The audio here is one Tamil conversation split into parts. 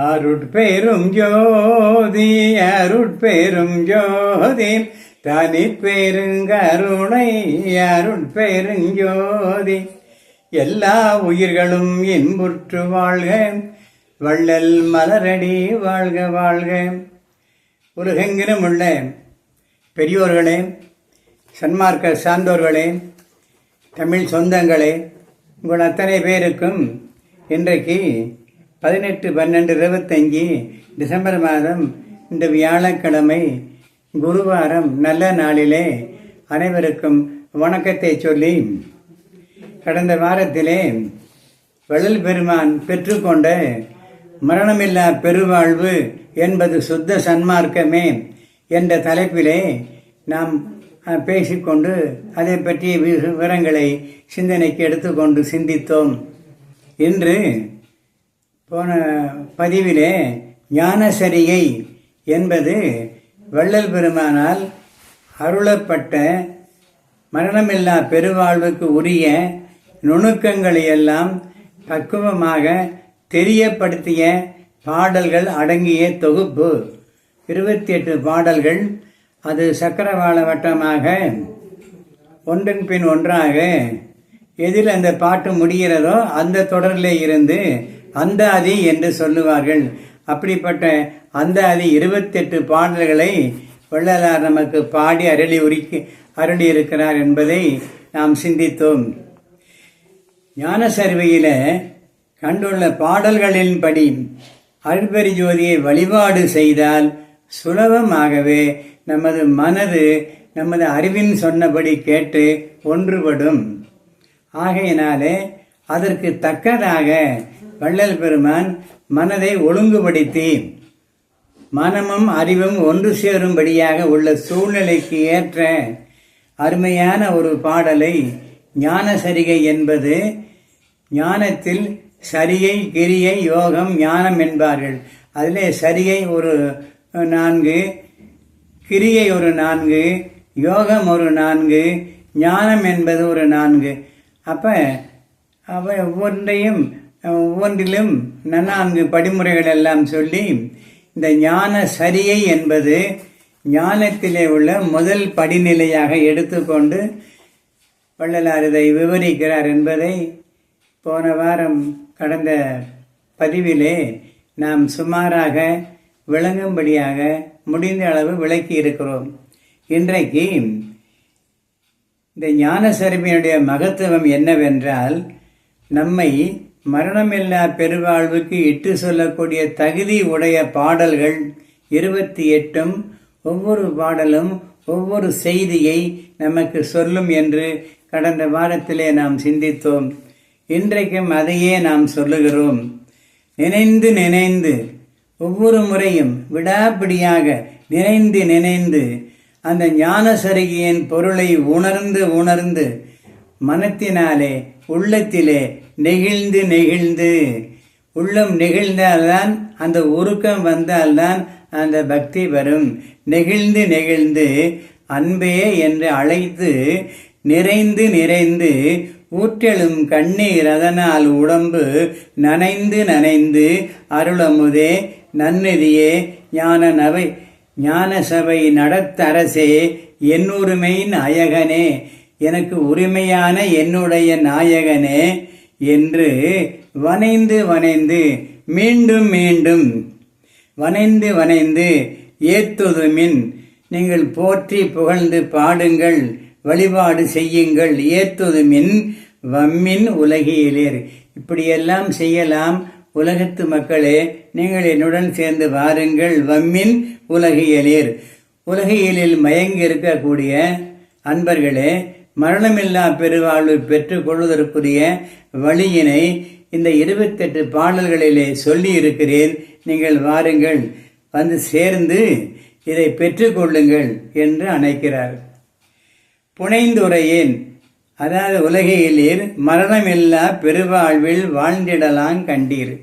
அருட்பெரும் ஜோதி அருட்பெரும் ஜோதி தனி பெருங்கருணை அருட்பெருஞ்சோதி. எல்லா உயிர்களும் இன்புற்று வாழ்க, வள்ளல் மலரடி வாழ்க வாழ்க. உலகெங்கிலும் உள்ள பெரியோர்களே, சன்மார்க்க சார்ந்தோர்களே, தமிழ் சொந்தங்களே, உங்கள் அத்தனை பேருக்கும் இன்றைக்கு 18/12/25 டிசம்பர் மாதம் இந்த வியாழக்கிழமை குருவாரம் நல்ல நாளிலே அனைவருக்கும் வணக்கத்தை சொல்லி, கடந்த வாரத்திலே வள்ளல் பெருமான் பெற்றுக்கொண்ட மரணமில்லா பெருவாழ்வு என்பது சுத்த சன்மார்க்கமே என்ற தலைப்பிலே நாம் பேசிக்கொண்டு அதை பற்றிய விவரங்களை சிந்தனைக்கு எடுத்துக்கொண்டு சிந்தித்தோம். இன்று போன பதிவிலே ஞானசரிகை என்பது வள்ளல் பெருமானால் அருளப்பட்ட மரணமில்லா பெருவாழ்வுக்கு உரிய நுணுக்கங்களை எல்லாம் பக்குவமாக தெரியப்படுத்திய பாடல்கள் அடங்கிய தொகுப்பு. 28 பாடல்கள். அது சக்கரவாள வட்டமாக ஒன்றன் பின் ஒன்றாக எதில் அந்த பாட்டு முடிகிறதோ அந்த தொடரிலே இருந்து அந்தாதி என்று சொல்லுவார்கள். அப்படிப்பட்ட அந்தாதி 28 பாடல்களை வள்ளலார் நமக்கு பாடி அருளி இருக்கிறார் என்பதை நாம் சிந்தித்தோம். ஞானசரிகையில கண்டுள்ள பாடல்களின்படி அருட்பெரு ஜோதியை வழிபாடு செய்தால் சுலபமாகவே நமது மனது நமது அறிவின் சொன்னபடி கேட்டு ஒன்றுபடும். ஆகையினாலே அதற்கு தக்கதாக வள்ளல் பெருமான் மனதை ஒழுங்குபடுத்தி மனமும் அறிவும் ஒன்று சேரும்படியாக உள்ள சூழ்நிலைக்கு ஏற்ற அருமையான ஒரு பாடலை ஞானசரிகை என்பது. ஞானத்தில் சரியை, கிரியை, யோகம், ஞானம் என்பார்கள். அதிலே சரியை ஒரு 4, கிரியை ஒரு 4, யோகம் ஒரு 4, ஞானம் என்பது ஒரு 4. அவை ஒவ்வொன்றிலும் 4 படிமுறைகள் எல்லாம் சொல்லி, இந்த ஞான சரியை என்பது ஞானத்திலே உள்ள முதல் படிநிலையாக எடுத்துக்கொண்டு வள்ளலார் இதை விவரிக்கிறார் என்பதை போன வாரம் கடந்த பதிவிலே நாம் சுமாராக விளங்கும்படியாக முடிந்த அளவு விளக்கி இருக்கிறோம். இன்றைக்கு இந்த ஞானசரிமையுடைய மகத்துவம் என்னவென்றால், நம்மை மரணமில்லா பெருவாழ்வுக்கு இட்டு சொல்லக்கூடிய தகுதி உடைய பாடல்கள் 28. ஒவ்வொரு பாடலும் ஒவ்வொரு செய்தியை நமக்கு சொல்லும் என்று கடந்த வாரத்திலே நாம் சிந்தித்தோம். இன்றைக்கும் அதையே நாம் சொல்லுகிறோம். நினைந்து நினைந்து ஒவ்வொரு முறையும் விடாப்பிடியாக நினைந்து அந்த ஞானசரிகையின் பொருளை உணர்ந்து மனத்தினாலே உள்ளத்திலே நெகிழ்ந்து உள்ளம் நெகிழ்ந்தால்தான், அந்த உருக்கம் வந்தால்தான் அந்த பக்தி வரும். நெகிழ்ந்து அன்பே என்று அழைத்து நிறைந்து ஊற்றெழும் கண்ணீர் அதனால் உடம்பு நனைந்து அருளமுதே நன்னிதியே ஞான சபை நடத்தரசே என்னுரிமை நாயகனே, எனக்கு உரிமையான என்னுடைய நாயகனே என்று வனைந்து மீண்டும் வனைந்து ஏத்துதுமின், நீங்கள் போற்றி புகழ்ந்து பாடுங்கள், வழிபாடு செய்யுங்கள். ஏத்துதுமின் வம்மின் உலகியலேர். இப்படியெல்லாம் செய்யலாம். உலகத்து மக்களே, நீங்கள் என்னுடன் சேர்ந்து வாருங்கள். வம்மின் உலகியலேர். உலகியலில் மயங்கி இருக்கக்கூடிய அன்பர்களே, மரணமில்லா பெருவாழ்வு பெற்றுக் கொள்வதற்குரிய வழியினை இந்த 28 பாடல்களிலே சொல்லி இருக்கிறேன். நீங்கள் வாருங்கள், வந்து சேர்ந்து இதை பெற்றுக்கொள்ளுங்கள் என்று அழைக்கிறார். புனைந்துரையேன், அதாவது உலகியலீர் மரணமில்லா பெருவாழ்வில் வாழ்ந்திடலாம் கண்டீர்.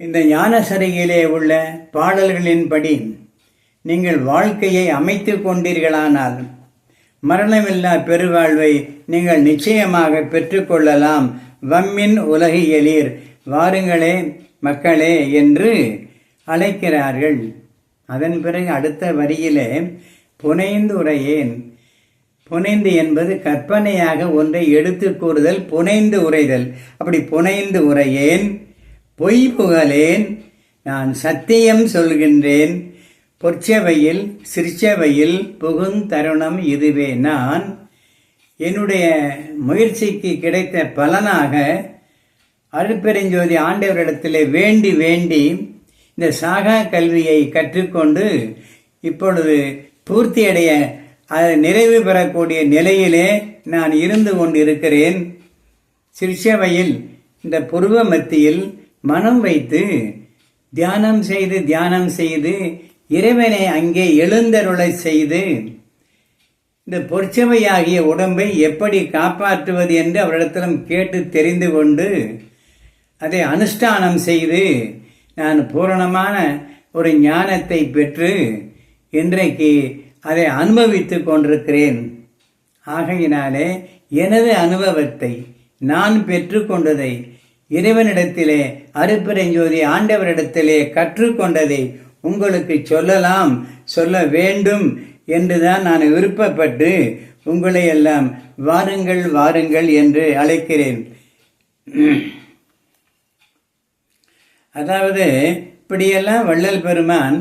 இந்த ஞானசரிகையிலே உள்ள பாடல்களின்படி நீங்கள் வாழ்க்கையை அமைத்து கொண்டீர்களானால் மரணமில்லா பெருவாழ்வை நீங்கள் நிச்சயமாக பெற்றுக்கொள்ளலாம். வம்மின் உலகியலீர், வாருங்களே மக்களே என்று அழைக்கிறார்கள். அதன் பிறகு அடுத்த வரியிலே புனைந்து உரையேன். புனைந்து என்பது கற்பனையாக ஒன்றை எடுத்து கூறுதல், புனைந்து உரைதல். அப்படி புனைந்து உரையேன், பொய் புகழேன், நான் சத்தியம் சொல்கின்றேன், பொற்சபையில் சிற்சபையில் புகுந்தருணம் இதுவே. நான் என்னுடைய முயற்சிக்கு கிடைத்த பலனாக அருட்பெருஞ்சோதி ஆண்டவரிடத்திலே வேண்டி வேண்டி இந்த சாகா கல்வியை கற்றுக்கொண்டு இப்பொழுது பூர்த்தியடைய அது நிறைவு பெறக்கூடிய நிலையிலே நான் இருந்து கொண்டிருக்கிறேன். சிற்சபையில் இந்த புருவ மத்தியில் மனம் வைத்து தியானம் செய்து இறைவனை அங்கே எழுந்தருளை செய்து இந்த பொற்சபையாகிய உடம்பை எப்படி காப்பாற்றுவது என்று அவரிடத்திலும் கேட்டு தெரிந்து கொண்டு அதை அனுஷ்டானம் செய்து நான் பூரணமான ஒரு ஞானத்தை பெற்று இன்றைக்கு அதை அனுபவித்துக் கொண்டிருக்கிறேன். ஆகையினாலே எனது அனுபவத்தை நான் பெற்றுக்கொண்டதை இறைவனிடத்திலே அருட்பெருஞ்சோதி ஆண்டவரிடத்திலே கற்றுக்கொண்டதை உங்களுக்கு சொல்லலாம், சொல்ல வேண்டும் என்றுதான் நான் விருப்பப்பட்டு உங்களை எல்லாம் வாருங்கள் வாருங்கள் என்று அழைக்கிறேன். அதாவது இப்படியெல்லாம் வள்ளல் பெருமான்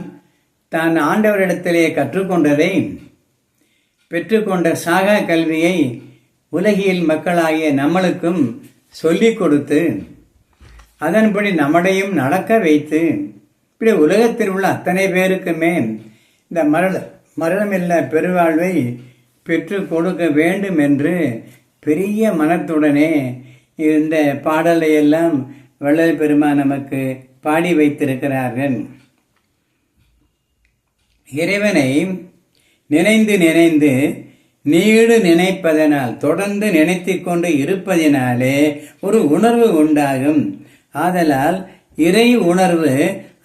தான் ஆண்டவரிடத்திலே கற்றுக்கொண்டதை, பெற்றுக்கொண்ட சாகா கல்வியை உலகியல் மக்களாகிய நம்மளுக்கும் சொல்லிக் கொடுத்து அதன்படி நம்மடையும் நடக்க வைத்து இப்படி உலகத்தில் உள்ள அத்தனை பேருக்குமே இந்த மரணமில்லா பெருவாழ்வை பெற்று கொடுக்க வேண்டும் என்று பெரிய மனத்துடனே இந்த பாடலை எல்லாம் வள்ளல் பெருமான் நமக்கு பாடி வைத்திருக்கிறார்கள். இறைவனை நினைந்து நினைந்து நீடு நினைப்பதனால், தொடர்ந்து நினைத்து கொண்டு இருப்பதினாலே ஒரு உணர்வு உண்டாகும். ஆதலால் இறை உணர்வு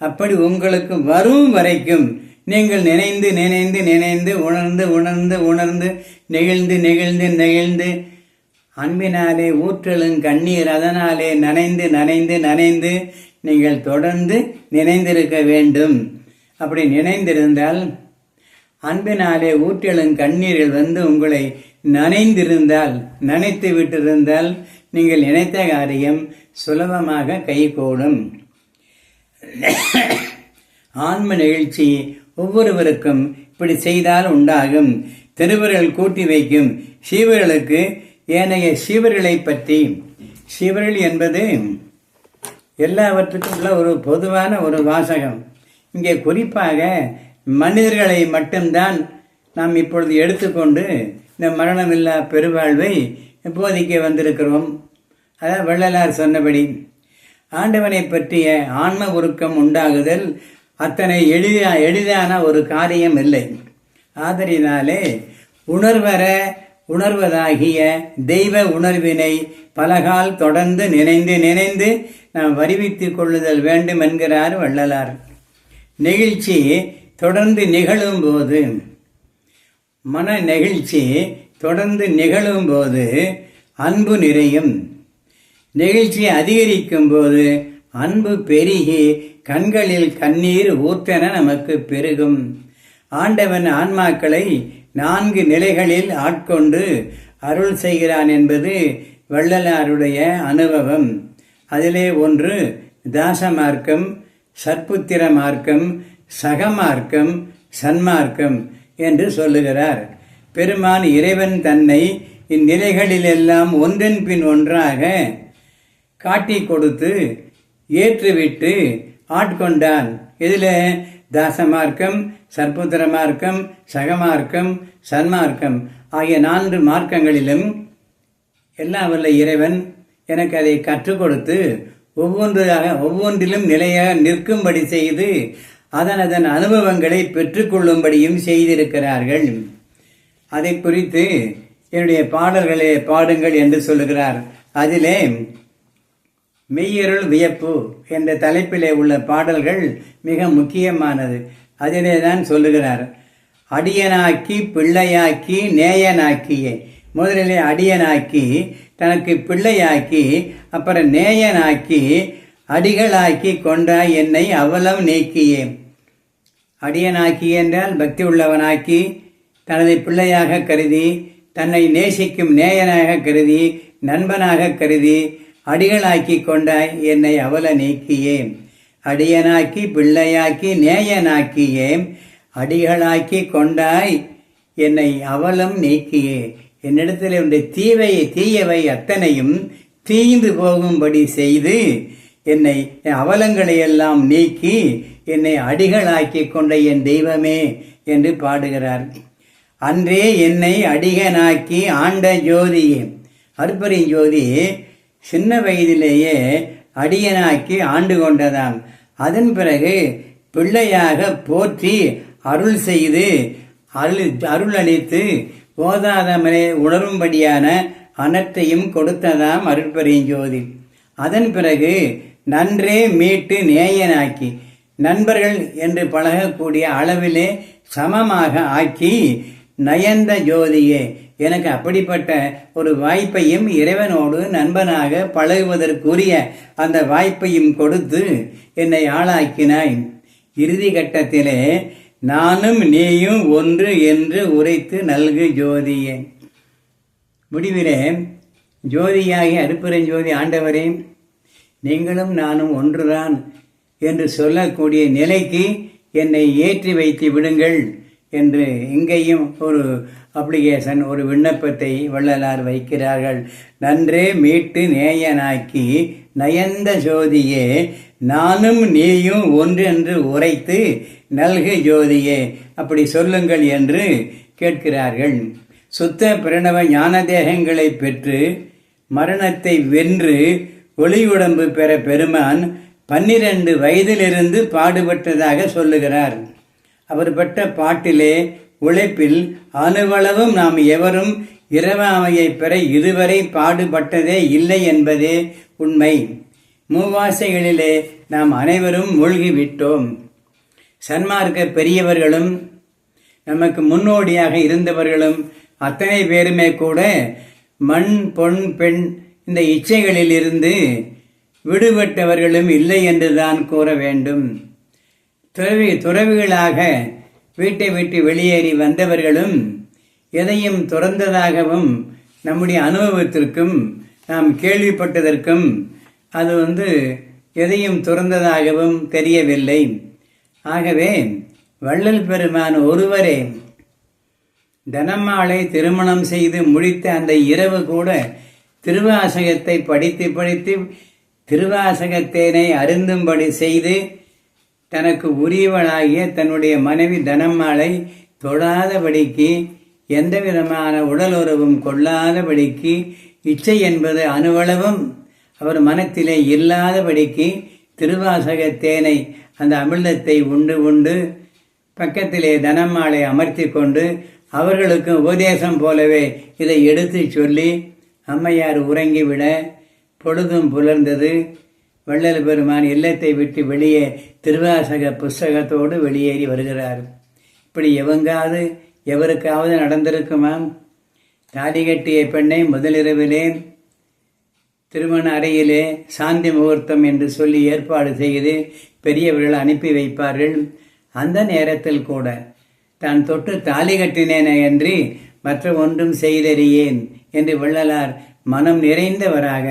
அப்படி உங்களுக்கு வரும் வரைக்கும் நீங்கள் நினைந்து நினைந்து நினைந்து உணர்ந்து உணர்ந்து உணர்ந்து நெகிழ்ந்து நெகிழ்ந்து நெகிழ்ந்து அன்பினாலே ஊற்றலும் கண்ணீர் அதனாலே நனைந்து நனைந்து நனைந்து நீங்கள் தொடர்ந்து நினைந்திருக்க வேண்டும். அப்படி நினைந்திருந்தால், அன்பினாலே ஊற்றலும் கண்ணீரில் வந்து உங்களை நனைந்திருந்தால், நனைத்து விட்டிருந்தால் நீங்கள் நினைத்த காரியம் சுலபமாக கைகூடும். ஆன்ம நிகழ்ச்சி ஒவ்வொருவருக்கும் இப்படி செய்தால் உண்டாகும். திருவர்கள் கூட்டி வைக்கும் சீவர்களுக்கு ஏனைய சீவர்களை பற்றி, சீவர்கள் என்பது எல்லாவற்றுக்கும் உள்ள ஒரு பொதுவான ஒரு வாசகம். இங்கே குறிப்பாக மனிதர்களை மட்டும்தான் நாம் இப்பொழுது எடுத்துக்கொண்டு இந்த மரணமில்லா பெருவாழ்வை போதிக்க வந்திருக்கிறோம். அதாவது வள்ளலார் சொன்னபடி ஆண்டவனை பற்றிய ஆன்ம உருக்கம் உண்டாகுதல் அத்தனை எளிதான ஒரு காரியம் இல்லை. ஆதரினாலே உணர்வதாகிய தெய்வ உணர்வினை பலகால் தொடர்ந்து நினைந்து நினைந்து நாம் வருவித்துக் கொள்ளுதல் வேண்டும் என்கிறார் வள்ளலார். நெகிழ்ச்சி தொடர்ந்து நிகழும் போது, மன நெகிழ்ச்சி தொடர்ந்து நிகழும் போது அன்பு நிறையும். நெகிழ்ச்சி அதிகரிக்கும் போது அன்பு பெருகி கண்களில் கண்ணீர் ஊற்றென நமக்கு பெருகும். ஆண்டவன் ஆன்மாக்களை 4 நிலைகளில் ஆட்கொண்டு அருள் செய்கிறான் என்பது வள்ளலாருடைய அனுபவம். அதிலே ஒன்று தாச மார்க்கம், சற்புத்திர மார்க்கம், சகமார்க்கம், சன்மார்க்கம் என்று சொல்லுகிறார். பெருமான் இறைவன் தன்னை இந்நிலைகளிலெல்லாம் ஒன்றன் பின் ஒன்றாக காட்டி கொடுத்து ஏற்றுவிட்டு ஆட்கொண்டான். இதில் தாசமார்க்கம், சற்புத்திர மார்க்கம், சகமார்க்கம், சன்மார்க்கம் ஆகிய 4 மார்க்கங்களிலும் எல்லாம் வல்ல இறைவன் எனக்கு அதை கற்றுக் கொடுத்து ஒவ்வொன்றிலும் நிலையாக நிற்கும்படி செய்து அதன் அனுபவங்களை பெற்றுக்கொள்ளும்படியும் செய்திருக்கிறார்கள். அதை குறித்து என்னுடைய பாடல்களை பாடுங்கள் என்று சொல்லுகிறார். அதிலே மெய்யருள் வியப்பு என்ற தலைப்பிலே உள்ள பாடல்கள் மிக முக்கியமானது. அதிலே தான் சொல்லுகிறார், அடியனாக்கி பிள்ளையாக்கி நேயனாக்கியே. முதலிலே அடியனாக்கி, தனக்கு பிள்ளையாக்கி, அப்புறம் நேயனாக்கி, அடிகளாக்கி கொண்டாய் என்னை அவலம் நீக்கியே. அடியனாக்கி என்றால் பக்தி உள்ளவனாக்கி, தனது பிள்ளையாக கருதி, தன்னை நேசிக்கும் நேயனாக கருதி, நண்பனாக கருதி, அடிகளாக்கி கொண்டாய் என்னை அவல நீக்கியே. அடியனாக்கி பிள்ளையாக்கி நேயனாக்கியே, அடிகளாக்கி கொண்டாய் என்னை அவலம் நீக்கியே. என்னிடத்தில் உடைய தீயவை அத்தனையும் தீய்ந்து போகும்படி செய்து என்னை அவலங்களை எல்லாம் நீக்கி என்னை அடிகளாக்கி கொண்ட என் தெய்வமே என்று பாடுகிறார். அன்றே என்னை அடிகனாக்கி ஆண்ட ஜோதியே. அருட்பெருஞ்சோதி சின்ன வயதிலேயே அடியனாக்கி ஆண்டு கொண்டதாம். அதன் பிறகு பிள்ளையாக போற்றி அருள் செய்து அருள் அளித்து போதாதமரே உணரும்படியான அனைத்தையும் கொடுத்ததாம் அருட்பெருஞ்சோதி. அதன் பிறகு நன்றே மீட்டு நேயனாக்கி, நண்பர்கள் என்று பழகக்கூடிய அளவிலே சமமாக ஆக்கி, நயந்த ஜோதியே, எனக்கு அப்படிப்பட்ட ஒரு வாய்ப்பையும் இறைவனோடு நண்பனாக பழகுவதற்குரிய அந்த வாய்ப்பையும் கொடுத்து என்னை ஆளாக்கினாய். இறுதி கட்டத்திலே நானும் நீயும் ஒன்று என்று உரைத்து நல்கு ஜோதியே. முடிவிலே ஜோதியாகி அருட்பெருஞ்சோதி ஆண்டவரே, நீங்களும் நானும் ஒன்றுதான் என்று சொல்லக்கூடிய நிலைக்கு என்னை ஏற்றி வைத்து விடுங்கள் என்று இங்கேயும் ஒரு அப்ளிகேஷன், ஒரு விண்ணப்பத்தை வள்ளலார் வைக்கிறார்கள். நன்றே மீட்டு நேயனாக்கி நயந்த ஜோதியே, நானும் நீயும் ஒன்று என்று உரைத்து நல்கு ஜோதியே, அப்படி சொல்லுங்கள் என்று கேட்கிறார்கள். சுத்த பிரணவ ஞான தேகங்களை பெற்று மரணத்தை வென்று ஒளியுடம்பு பெற பெருமான் 12 வயதிலிருந்து பாடுபட்டதாக சொல்லுகிறார். அவர் பட்ட பாட்டிலே உழைப்பில் அணுவளவும் நாம் எவரும் இரவாமையை பெற இதுவரை பாடுபட்டதே இல்லை என்பதே உண்மை. மூவாசைகளிலே நாம் அனைவரும் மூழ்கிவிட்டோம். சன்மார்க்க பெரியவர்களும் நமக்கு முன்னோடியாக இருந்தவர்களும் அத்தனை பேருமே கூட மண் பொன் பெண் இந்த இச்சைகளில் இருந்து விடுபட்டவர்களும் இல்லை என்றுதான் கூற வேண்டும். துறவிகளாக வீட்டை விட்டு வெளியேறி வந்தவர்களும் எதையும் துறந்ததாகவும் நம்முடைய அனுபவத்திற்கும் நாம் கேள்விப்பட்டதற்கும் அது எதையும் துறந்ததாகவும் தெரியவில்லை. ஆகவே வள்ளல் பெருமான் ஒருவரே தனமாலை திருமணம் செய்து முடித்த அந்த இரவு கூட திருவாசகத்தை படித்து திருவாசகத்தேனை அருந்தும்படி செய்து தனக்கு உரியவளாகிய தன்னுடைய மனைவி தனம்மாளை தொடாதபடிக்கு, எந்த விதமான உடலுறவும் கொள்ளாதபடிக்கு, இச்சை என்பது அணுவளவும் அவர் மனத்திலே இல்லாதபடிக்கு திருவாசகத்தேனை அந்த அமிர்தத்தை உண்டு பக்கத்திலே தனம்மாளை அமர்த்தி கொண்டு அவர்களுக்கு உபதேசம் போலவே இதை எடுத்து சொல்லி அம்மையார் உறங்கிவிட பொழுதும் புலர்ந்தது. வள்ளல் பெருமான் இல்லத்தை விட்டு வெளியே திருவாசக புஸ்தகத்தோடு வெளியேறி வருகிறார். இப்படி எவருக்காவது நடந்திருக்குமாம்? தாலி கட்டிய பெண்ணை முதலிரவிலே திருமண அறையிலே சாந்தி முகூர்த்தம் என்று சொல்லி ஏற்பாடு செய்து பெரியவர்கள் அனுப்பி வைப்பார்கள். அந்த நேரத்தில் கூட தான் தொட்டு தாலி கட்டினேனே என்று மற்ற ஒன்றும் செய்தறியேன் என்று வள்ளலார் மனம் நிறைந்தவராக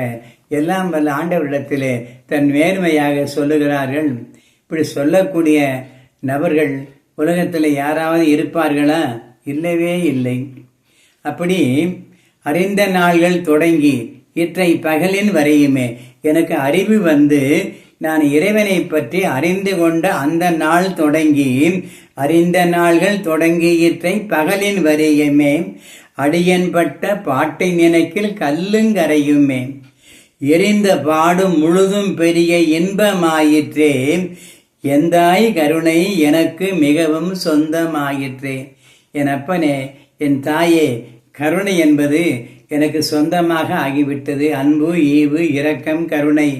எல்லாம் வல்ல ஆண்டவரிடத்திலே தன் நேர்மையாக சொல்லுகிறார்கள். இப்படி சொல்லக்கூடிய நபர்கள் உலகத்தில் யாராவது இருப்பார்களா? இல்லவே இல்லை. அப்படி அறிந்த நாள்கள் தொடங்கி இற்றை பகலின் வரையுமே எனக்கு அறிவு நான் இறைவனை பற்றி அறிந்து கொண்ட அந்த நாள் தொடங்கி அறிந்த நாள்கள் தொடங்கி இற்றை பகலின் வரையுமே அடியன்பட்ட பாட்டை நினைக்கில் கல்லுங்கரையுமே எரிந்த பாடும் முழுதும் பெரிய இன்பமாயிற்றே எந்தாய் கருணை எனக்கு மிகவும் சொந்தமாயிற்றே. என் அப்பனே, என் தாயே, கருணை என்பது எனக்கு சொந்தமாக ஆகிவிட்டது. அன்பு, ஈவு, இரக்கம், கருணை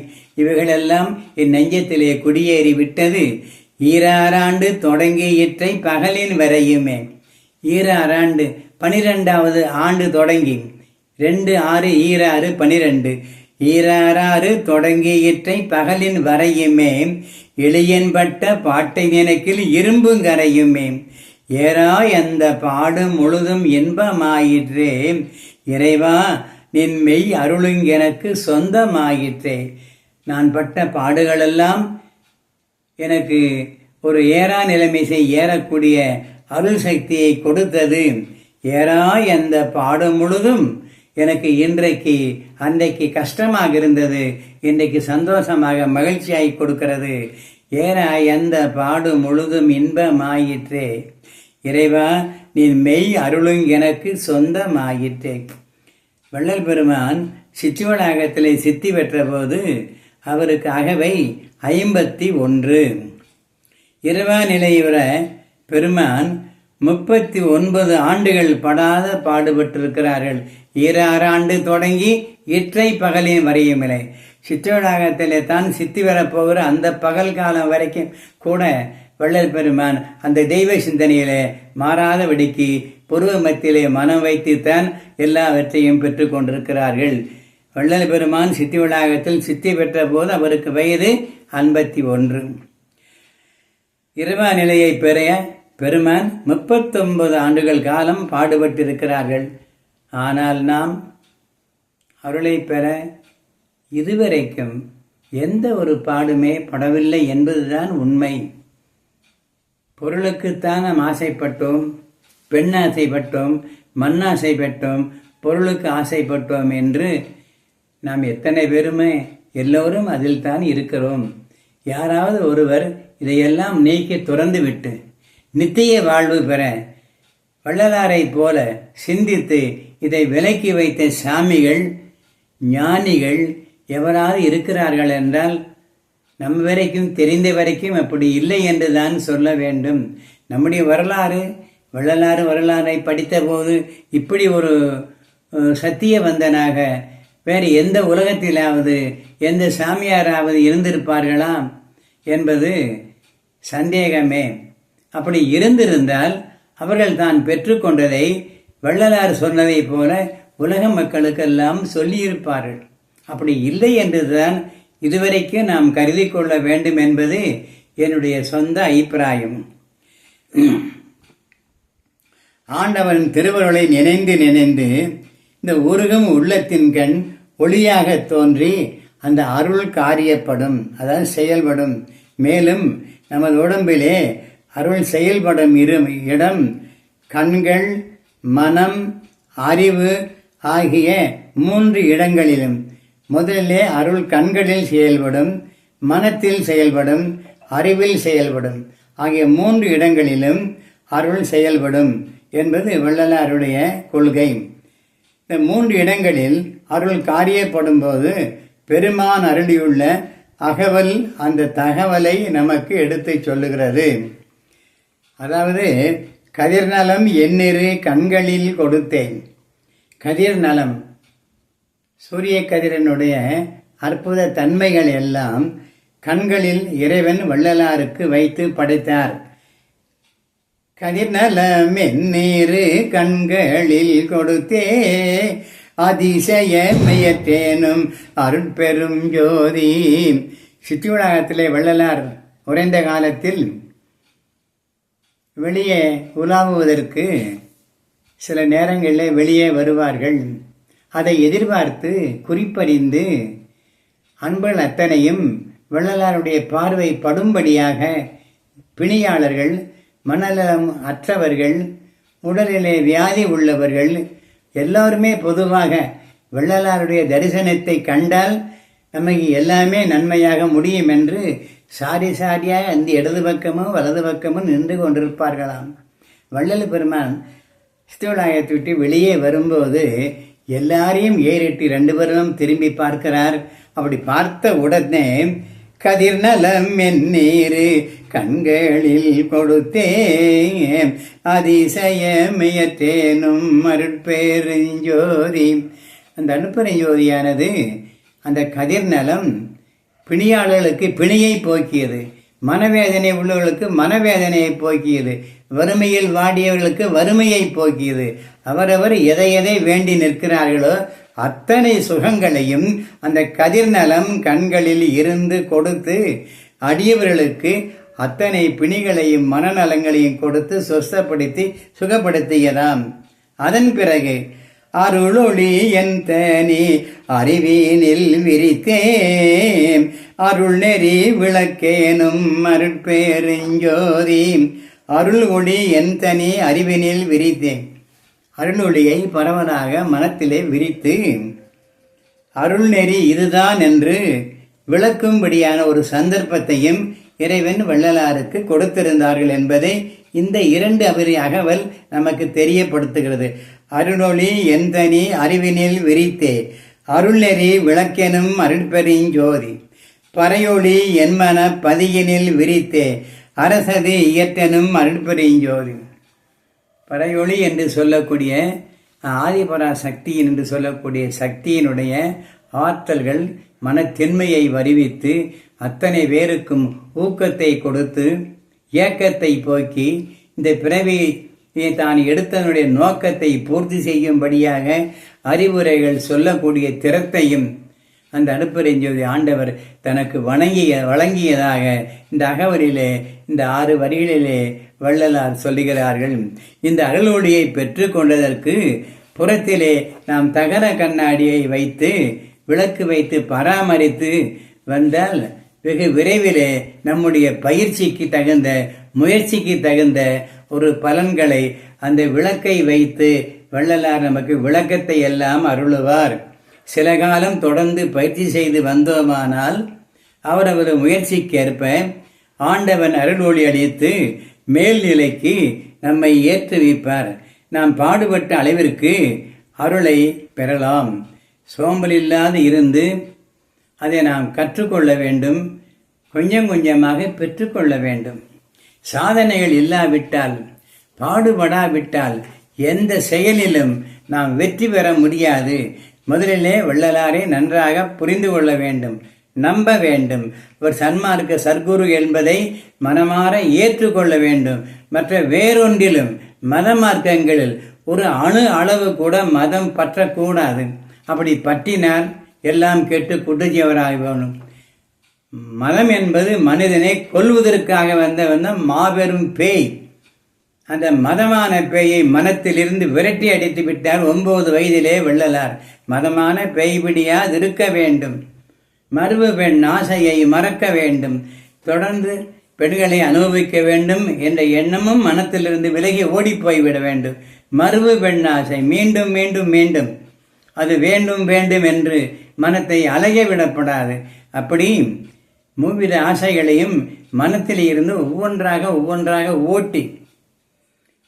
இவைகளெல்லாம் என் நெஞ்சத்திலே குடியேறி விட்டது. ஈராறாண்டு தொடங்கி இற்றை பகலின் வரையுமே. ஈராறாண்டு 12வது ஆண்டு தொடங்கி 2 6 ஈராறு 12 ஈராறு தொடங்கியிற்றை பகலின் வரையுமே எளியன்பட்ட பாட்டை நினைக்கில் இரும்புங்கரையுமே ஏறாய் அந்த பாடு முழுதும் இன்பமாயிற்றே இறைவா நின் மெய் அருளுங்கெனக்கு சொந்தமாயிற்றே. நான் பட்ட பாடுகளெல்லாம் எனக்கு ஒரு ஏறா நிலைமையை ஏறக்கூடிய அருள் சக்தியை கொடுத்தது. ஏறாய் அந்த பாடு முழுதும் எனக்கு இன்றைக்கு அன்றைக்கு கஷ்டமாக இருந்தது, இன்றைக்கு சந்தோஷமாக மகிழ்ச்சியாய் கொடுக்கிறது. ஏறாய் அந்த பாடு முழுதும் இன்பமாயிற்றே இறைவா நீ மெய் அருளும் எனக்கு சொந்தமாயிற்றே. வள்ளல் பெருமான் சித்திவளாகத்திலே சித்தி பெற்ற போது அவருக்கு அகவை 51. இரவா நிலையுற பெருமான் 39 ஆண்டுகள் படாத பாடுபட்டிருக்கிறார்கள். 6 ஆண்டு தொடங்கி இற்றை பகலின் வரையுமில்லை. சித்திவளாகத்திலே தான் சித்தி வரப்போகிற அந்த பகல் காலம் வரைக்கும் கூட வள்ளல் பெருமான் அந்த தெய்வ சிந்தனையிலே மாறாதபடிக்கு புருவ மத்தியிலே மனம் வைத்துத்தான் எல்லாவற்றையும் பெற்று கொண்டிருக்கிறார்கள். வள்ளல் பெருமான் சித்தி வளாகத்தில் சித்தி பெற்ற போது அவருக்கு வயது 51. இரவா நிலையை பெற பெருமான் 39 ஆண்டுகள் காலம் பாடுபட்டிருக்கிறார்கள். ஆனால் நாம் அருளை பெற இதுவரைக்கும் எந்த ஒரு பாடுமே படவில்லை என்பதுதான் உண்மை. பொருளுக்குத்தான் நாம் ஆசைப்பட்டோம், பெண் ஆசைப்பட்டோம், மண்ணாசை பெற்றோம், பொருளுக்கு ஆசைப்பட்டோம் என்று நாம் எத்தனை பேருமே எல்லோரும் அதில் தான் இருக்கிறோம். யாராவது ஒருவர் இதையெல்லாம் நீக்கி துறந்து விட்டு நித்திய வாழ்வு பெற வள்ளலாரை போல சிந்தித்து இதை விலக்கி வைத்த சாமிகள் ஞானிகள் எவராது இருக்கிறார்கள் என்றால் நம் வரைக்கும் தெரிந்த வரைக்கும் அப்படி இல்லை என்று தான் சொல்ல வேண்டும். நம்முடைய வரலாறு வரலாறை படித்த போது இப்படி ஒரு சத்தியவந்தனாக வேறு எந்த உலகத்திலாவது எந்த சாமியாராவது இருந்திருப்பார்களா என்பது சந்தேகமே. அப்படி இருந்திருந்தால் அவர்கள் தான் பெற்றுக்கொண்டதை வள்ளலார் சொன்னதை போல உலக மக்களுக்கெல்லாம் சொல்லியிருப்பார்கள். அப்படி இல்லை என்றுதான் இதுவரைக்கும் நாம் கருதி கொள்ள வேண்டும் என்பது என்னுடைய சொந்த அபிப்பிராயம். ஆண்டவன் திருவருளை நினைந்து நினைந்து இந்த உருகும் உள்ளத்தின் கண் ஒளியாக தோன்றி அந்த அருள் காரியப்படும், அதாவது செயல்படும். மேலும் நமது உடம்பிலே அருள் செயல்படும் இடம் கண்கள், மனம், அறிவு ஆகிய 3 இடங்களிலும். முதலிலே அருள் கண்களில் செயல்படும், மனத்தில் செயல்படும், அறிவில் செயல்படும் ஆகிய 3 இடங்களிலும் அருள் செயல்படும் என்பது வள்ளலாருடைய கொள்கை. இந்த 3 இடங்களில் அருள் காரியப்படும் போது பெருமான் அருளியுள்ள அகவல் அந்த தகவலை நமக்கு எடுத்து சொல்லுகிறது. அதாவது கதிர்நலம் எண்ணிரு கண்களில் கொடுத்தேன். கதிர்நலம் சூரிய கதிரனுடைய அற்புத தன்மைகள் எல்லாம் கண்களில் இறைவன் வள்ளலாருக்கு வைத்து படைத்தார். கதிர்நலம் எண்ணீரு கண்களில் கொடுத்தே அதிசயமயத்தேனும் அருட்பெரும் ஜோதி. சித்தியுலகத்திலே வள்ளலார் உறைந்த காலத்தில் வெளியே உலாவுவதற்கு சில நேரங்களில் வெளியே வருவார்கள். அதை எதிர்பார்த்து குறிப்பறிந்து அன்பர்கள் அத்தனையும் வள்ளலாருடைய பார்வை படும்படியாக பிணியாளர்கள், மனநலம் அற்றவர்கள், உடலிலே வியாதி உள்ளவர்கள் எல்லோருமே பொதுவாக வள்ளலாருடைய தரிசனத்தை கண்டால் நமக்கு எல்லாமே நன்மையாக முடியும் என்று சாரி சாரியாக அந்த இடது பக்கமும் வலது பக்கமும் நின்று கொண்டிருப்பார்களாம். வள்ளல் பெருமான் சித்தியுலகத்தை விட்டு வெளியே வரும்போது எல்லாரையும் ஏறிட்டு 2 பேரும் திரும்பி பார்க்கிறார். அப்படி பார்த்த உடனே கதிர்நலம் எண்ணீரு கண்களில் கொடுத்தே அதிசயமயத்தேனும் அருட்பெருஞ்சோதி. அந்த அருட்பெருஞ்சோதியானது அந்த கதிர்நலம் பிணியாளர்களுக்கு பிணியை போக்கியது, மனவேதனை உள்ளவர்களுக்கு மனவேதனையை போக்கியது, வறுமையில் வாடியவர்களுக்கு வறுமையை போக்கியது. அவரவர் எதை எதை வேண்டி நிற்கிறார்களோ அத்தனை சுகங்களையும் அந்த கதிர் நலம் கண்களில் இருந்து கொடுத்து அடியவர்களுக்கு அத்தனை பிணிகளையும் மனநலங்களையும் கொடுத்து சொஸ்தப்படுத்தி சுகப்படுத்தியதாம். அதன் பிறகு அருளொளி என் தனி அறிவீனில் விரித்தேன் அருள் நெறி விளக்கேனும் அருட்பேருஞ்சோதி. அருள் ஒளி என் தனி அறிவினில் விரித்தேன். அருளொளியை பரவலாக மனத்திலே விரித்து அருள் நெறி இதுதான் என்று விளக்கும்படியான ஒரு சந்தர்ப்பத்தையும் இறைவன் வள்ளலாருக்கு கொடுத்திருந்தார்கள் என்பதை இந்த 2 அகவல் நமக்கு தெரியப்படுத்துகிறது. அருளொளி எந்தனி அறிவினில் விரித்தே அருள் நெறி விளக்கெனும் அருட்பெருஞ்சோதி. பறையொளி என்மன பதியினில் விரித்தே அரசது இயற்றெனும் அருட்பெருஞ்சோதி. பறையொளி என்று சொல்லக்கூடிய ஆதிபரா சக்தியின் என்று சொல்லக்கூடிய சக்தியினுடைய ஆற்றல்கள் மனத்தின்மையை வருவித்து அத்தனை பேருக்கும் ஊக்கத்தை கொடுத்து ஏக்கத்தை போக்கி இந்த பிறவியை தான் எடுத்தனுடைய நோக்கத்தை பூர்த்தி செய்யும்படியாக அறிவுரைகள் சொல்லக்கூடிய திறத்தையும் அந்த அருட்பெருஞ்சோதி ஆண்டவர் தனக்கு வழங்கியதாக இந்த அகவலிலே இந்த 6 வரிகளிலே வள்ளலார் சொல்லுகிறார்கள். இந்த அருளொளியை பெற்று கொண்டதற்கு புறத்திலே நாம் தகர கண்ணாடியை வைத்து விளக்கு வைத்து பராமரித்து வந்தால் வெகு விரைவிலே நம்முடைய பயிற்சிக்கு தகுந்த முயற்சிக்கு தகுந்த ஒரு பலன்களை அந்த விளக்கை வைத்து வள்ளலார் நமக்கு விளக்கத்தை எல்லாம் அருளுவார். சில காலம் தொடர்ந்து பயிற்சி செய்து வந்தோமானால் அவரவர் முயற்சிக்கேற்ப ஆண்டவன் அருள் ஒளி அளித்து மேல்நிலைக்கு நம்மை ஏற்றுவிப்பார். நாம் பாடுபட்ட அளவிற்கு அருளை பெறலாம். சோம்பலில்லாது இருந்து அதை நாம் கற்றுக்கொள்ள வேண்டும். கொஞ்சம் கொஞ்சமாக பெற்றுக்கொள்ள வேண்டும். சாதனைகள் இல்லாவிட்டால் பாடுபடாவிட்டால் எந்த செயலிலும் நாம் வெற்றி பெற முடியாது. முதலிலே வள்ளலாரை நன்றாக புரிந்து கொள்ள வேண்டும், நம்ப வேண்டும். ஒரு சன்மார்க்க சர்க்குரு என்பதை மனமாற ஏற்றுக்கொள்ள வேண்டும். மற்ற வேறொன்றிலும் மத மார்க்கங்களில் ஒரு அணு அளவு கூட மதம் பற்றக்கூடாது. அப்படி பற்றினால் எல்லாம் கெட்டு குட்டுச்சவராகணும். மதம் என்பது மனிதனை கொல்வதற்காக வந்த மாபெரும் பேய். அந்த மதமான பேயை மனத்திலிருந்து விரட்டி அடித்து விட்டார் 9 வயதிலே வள்ளலார். மதமான பேய் பிடியாது இருக்க வேண்டும். மறுவு பெண் ஆசையை மறக்க வேண்டும். தொடர்ந்து பெண்களை அனுபவிக்க வேண்டும் என்ற எண்ணமும் மனத்திலிருந்து விலகி ஓடிப்போய்விட வேண்டும். மறுவு பெண் ஆசை மீண்டும் மீண்டும் மீண்டும் அது வேண்டும் வேண்டும் என்று மனத்தை அலைய விடப்படாது. அப்படி மூவித ஆசைகளையும் மனத்திலே இருந்து ஒவ்வொன்றாக ஓட்டி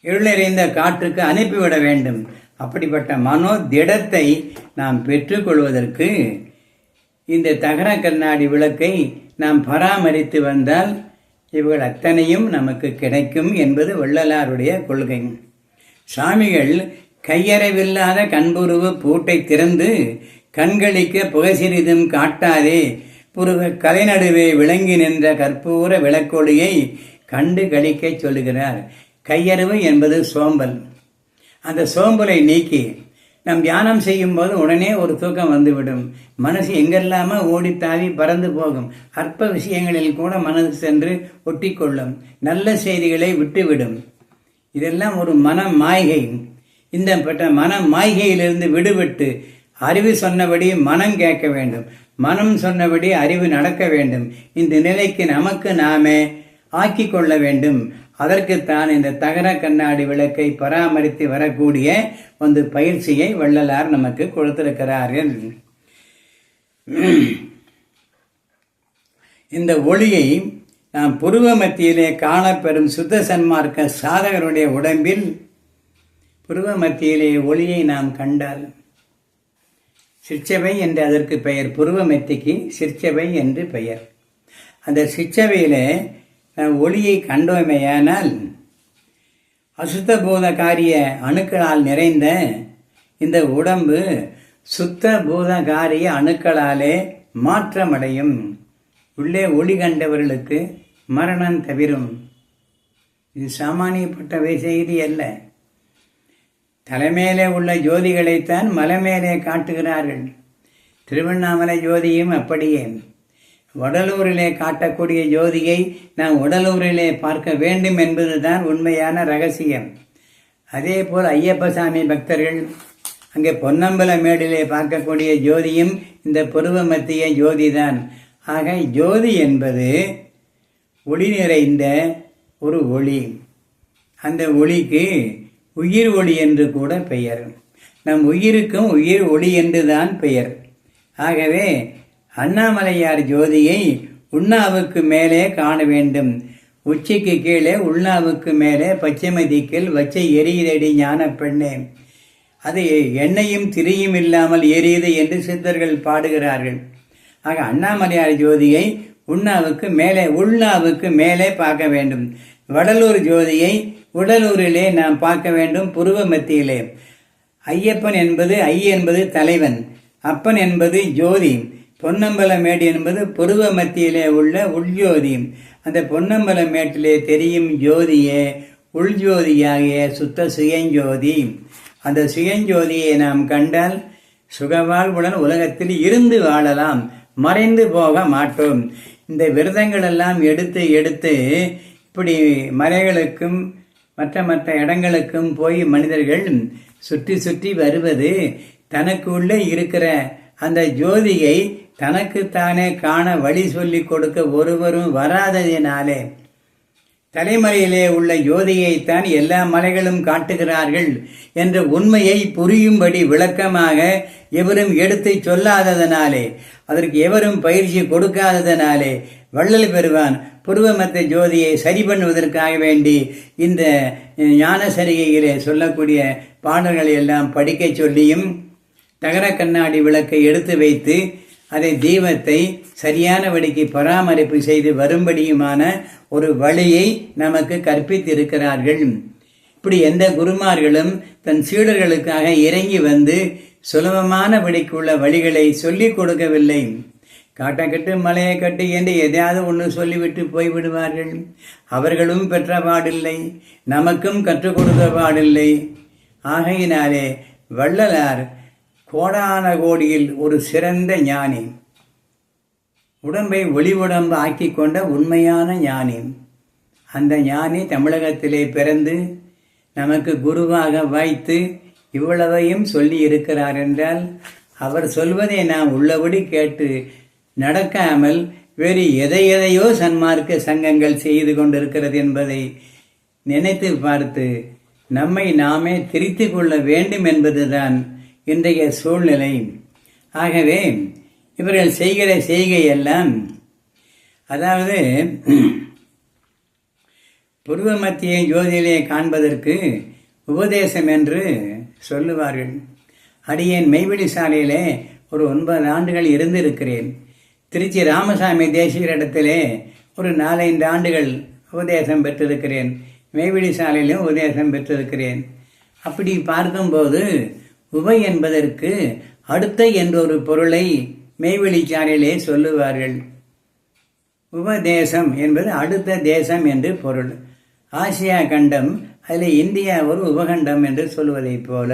இருளறிந்த காற்றுக்கு அனுப்பிவிட வேண்டும். அப்படிப்பட்ட மனோ திடத்தை நாம் பெற்றுக்கொள்வதற்கு இந்த தகர கண்ணாடி விளக்கை நாம் பராமரித்து வந்தால் இவர்கள் அத்தனையும் நமக்கு கிடைக்கும் என்பது வள்ளலாருடைய கொள்கை. சாமிகள் கையறைவில்லாத கண்புருவு பூட்டை திறந்து கண்களிக்க புகை சிறிதும் காட்டாதே புருவ கலைநடுவே விளங்கி நின்ற கற்பூர விளக்கொளியை கண்டு கழிக்க சொல்லுகிறார். கையறிவு என்பது சோம்பல். அந்த சோம்பலை நீக்கி நம் தியானம் செய்யும் போது உடனே ஒரு தூக்கம் வந்துவிடும். மனசு எங்கெல்லாம ஓடித்தாவி பறந்து போகும். அற்ப விஷயங்களில் கூட மனது சென்று ஒட்டிக்கொள்ளும். நல்ல செய்திகளை விட்டுவிடும். இதெல்லாம் ஒரு மன மாய்கை. இந்த மன மாய்கையிலிருந்து விடுபட்டு அறிவு சொன்னபடி மனம் கேட்க வேண்டும். மனம் சொன்னபடி அறிவு நடக்க வேண்டும். இந்த நிலைக்கு நமக்கு நாமே ஆக்கி கொள்ள வேண்டும். அதற்குத்தான் இந்த தகர கண்ணாடி விளக்கை பராமரித்து வரக்கூடிய ஒரு பயிற்சியை வள்ளலார் நமக்கு கொடுத்திருக்கிறார்கள். இந்த ஒளியை நாம் புருவ மத்தியிலே காணப்பெறும் சுத்த சன்மார்க்க சாதகருடைய உடம்பில் புருவ மத்தியிலே ஒளியை நாம் கண்டால் சிற்சபை என்று அதற்கு பெயர். புருவ மத்திக்கு சிற்சபை என்று பெயர். அந்த சிற்சபையிலே ஒளியை கண்டோமேயானால் அசுத்த பூத காரிய அணுக்களால் நிறைந்த இந்த உடம்பு சுத்த பூத காரிய அணுக்களாலே மாற்றமடையும். உள்ளே ஒளி கண்டவர்களுக்கு மரணம் தவிரும். இது சாமானியப்பட்ட செய்தி அல்ல. தலைமையிலே உள்ள ஜோதிகளைத்தான் மலை மேலே காட்டுகிறார்கள். திருவண்ணாமலை ஜோதியும் அப்படியே. வடலூரிலே காட்டக்கூடிய ஜோதியை நாம் உடலூரிலே பார்க்க வேண்டும் என்பதுதான் உண்மையான ரகசியம். அதே போல் ஐயப்பசாமி பக்தர்கள் அங்கே பொன்னம்பலமேடிலே பார்க்கக்கூடிய ஜோதியும் இந்த புருவ மத்திய ஜோதிதான். ஆக ஜோதி என்பது ஒளி நிறைந்த ஒரு ஒளி. அந்த ஒளிக்கு உயிர் ஒளி என்று கூட பெயர். நம் உயிருக்கும் உயிர் ஒளி என்றுதான் பெயர். ஆகவே அண்ணாமலையார் ஜோதியை உண்ணாவுக்கு மேலே காண வேண்டும். உச்சிக்கு கீழே உண்ணாவுக்கு மேலே பச்சைமை திக்கில் வச்சை எரியுதடி ஞான பெண்ணே. அது எண்ணெயும் திரியும் இல்லாமல் எரியுது என்று சித்தர்கள் பாடுகிறார்கள். ஆக அண்ணாமலையார் ஜோதியை உண்ணாவுக்கு மேலே உள்நாவுக்கு மேலே பார்க்க வேண்டும். வடலூர் ஜோதியை உடலூரிலே நாம் பார்க்க வேண்டும், புருவ மத்தியிலே. ஐயப்பன் என்பது என்பது தலைவன், அப்பன் என்பது ஜோதி, பொன்னம்பலமேடு என்பது புருவ மத்தியிலே உள்ள உள்ஜோதி. அந்த பொன்னம்பலமேட்டிலே தெரியும் ஜோதியே உள்ஜோதியாகிய சுத்த சுயஞ்சோதி. அந்த சுயஞ்சோதியை நாம் கண்டால் சுகவாழ்வுடன் உலகத்தில் இருந்து வாழலாம், மறைந்து போக மாட்டோம். இந்த விரதங்கள் எல்லாம் எடுத்து எடுத்து இப்படி மலைகளுக்கும் மற்ற இடங்களுக்கும் போய் மனிதர்கள் சுற்றி சுற்றி வருவது தனக்கு உள்ளே இருக்கிற அந்த ஜோதியை தனக்குத்தானே காண வழி சொல்லி கொடுக்க ஒருவரும் வராததினாலே தலைமலையிலே உள்ள ஜோதியைத்தான் எல்லா மலைகளும் காட்டுகிறார்கள் என்ற உண்மையை புரியும்படி விளக்கமாக எவரும் எடுத்து சொல்லாததனாலே, அதற்கு எவரும் பயிற்சி கொடுக்காததனாலே வள்ளல் பெறுவான் புருவமத்த ஜோதியை சரி பண்ணுவதற்காக வேண்டி இந்த ஞான சரிகையிலே சொல்லக்கூடிய பாடல்களை எல்லாம் படிக்க சொல்லியும் தகர கண்ணாடி விளக்கை எடுத்து வைத்து அதை தீபத்தை சரியான வழிக்கு பராமரிப்பு செய்து வரும்படியுமான ஒரு வழியை நமக்கு கற்பித்திருக்கிறார்கள். இப்படி எந்த குருமார்களும் தன் சீடர்களுக்காக இறங்கி வந்து சுலபமான வழிக்குள்ள வழிகளை சொல்லிக் கொடுக்கவில்லை. காட்டை கட்டு மலையை கட்டு என்று எதையாவது ஒன்று சொல்லிவிட்டு போய்விடுவார்கள். அவர்களும் பெற்ற பாடில்லை, நமக்கும் கற்றுக் கொடுத்த பாடில்லை. ஆகையினாலே வள்ளலார் கோடான கோடியில் ஒரு சிறந்த ஞானி, உடம்பை ஒளி உடம்பு ஆக்கி கொண்ட உண்மையான ஞானி. அந்த ஞானி தமிழகத்திலே பிறந்து நமக்கு குருவாக வைத்து இவ்வளவையும் சொல்லி இருக்கிறார் என்றால், அவர் சொல்வதை நாம் உள்ளபடி கேட்டு நடக்காமல் வேறு எதையோ சன்மார்க்க சங்கங்கள் செய்து கொண்டிருக்கிறது என்பதை நினைத்து பார்த்து நம்மை நாமே திருத்தி கொள்ள வேண்டும் என்பதுதான் இன்றைய சூழ்நிலை. ஆகவே இவர்கள் செய்கிற செய்கையெல்லாம், அதாவது புருவ மத்திய ஜோதியிலே காண்பதற்கு உபதேசம் என்று சொல்லுவார்கள். அடியேன் மெய்வெளி சாலையிலே ஒரு 9 ஆண்டுகள் இருந்திருக்கிறேன். திருச்சி ராமசாமி தேசிகரிடத்திலே ஒரு 4-5 ஆண்டுகள் உபதேசம் பெற்றிருக்கிறேன். மெய்வெளி சாலையிலும் உபதேசம் பெற்றிருக்கிறேன். அப்படி பார்க்கும்போது உபை என்பதற்கு அடுத்த என்ற ஒரு பொருளை மெய்வெளி சாலையிலே சொல்லுவார்கள். உபதேசம் என்பது அடுத்த தேசம் என்று பொருள். ஆசியா கண்டம், அதில் இந்தியா ஒரு உபகண்டம் என்று சொல்வதைப் போல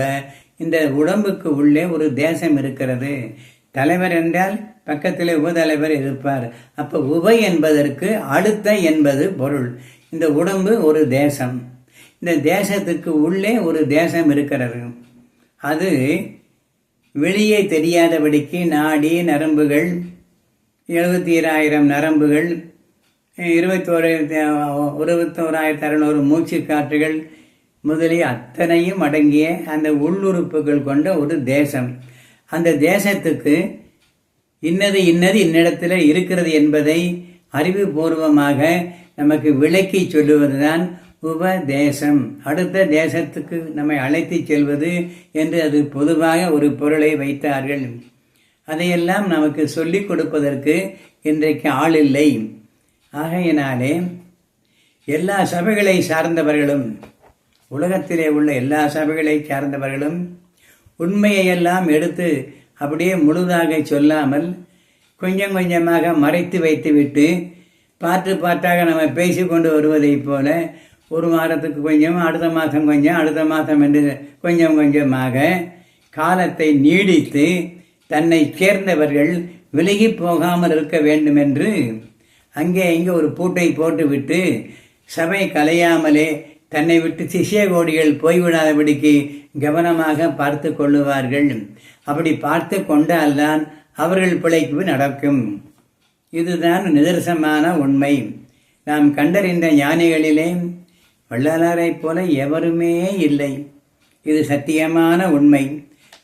இந்த உடம்புக்கு உள்ளே ஒரு தேசம் இருக்கிறது. தலைவர் என்றால் பக்கத்தில் உபதலைவர் இருப்பார். அப்போ உபை என்பதற்கு அடுத்த என்பது பொருள். இந்த உடம்பு ஒரு தேசம். இந்த தேசத்துக்கு உள்ளே ஒரு தேசம் இருக்கிறது. அது வெளியே தெரியாதபடிக்கு நாடி நரம்புகள், 71,000 நரம்புகள், 21,600 மூச்சு காற்றுகள் முதலிய அத்தனையும் அடங்கிய அந்த உள்ளுறுப்புகள் கொண்ட ஒரு தேசம். அந்த தேசத்துக்கு இன்னது இன்னிடத்தில் இருக்கிறது என்பதை அறிவுபூர்வமாக நமக்கு விளக்கி சொல்லுவதுதான் உபதேசம். அடுத்த தேசத்துக்கு நம்மை அழைத்து செல்வது என்று அது பொதுவாக ஒரு பொருளை வைத்தார்கள். அதையெல்லாம் நமக்கு சொல்லிக் கொடுப்பதற்கு இன்றைக்கு ஆள் இல்லை. ஆகையினாலே எல்லா சபைகளை சார்ந்தவர்களும், உலகத்திலே உள்ள எல்லா சபைகளை சார்ந்தவர்களும் உண்மையெல்லாம் எடுத்து அப்படியே முழுதாக சொல்லாமல் கொஞ்சம் கொஞ்சமாக மறைத்து வைத்துவிட்டு பாட்டாக நம்ம பேசிக்கொண்டு வருவதைப் போல ஒரு வாரத்துக்கு கொஞ்சம், அடுத்த மாதம் கொஞ்சம், அடுத்த மாதம் என்று கொஞ்சம் கொஞ்சமாக காலத்தை நீடித்து தன்னை சேர்ந்தவர்கள் விலகி போகாமல் இருக்க வேண்டும் என்று அங்கே இங்கே ஒரு பூட்டை போட்டுவிட்டு சபை கலையாமலே தன்னை விட்டு சிஷ்ய கோடிகள் போய்விடாதபடிக்கு கவனமாக பார்த்து கொள்ளுவார்கள். அப்படி பார்த்து கொண்டால்தான் அவர்கள் பிழைப்பு நடக்கும். இதுதான் நிதர்சனமான உண்மை. நாம் கண்டறிந்த ஞானிகளிலே வள்ளலாரைப் போல எவருமே இல்லை. இது சத்தியமான உண்மை.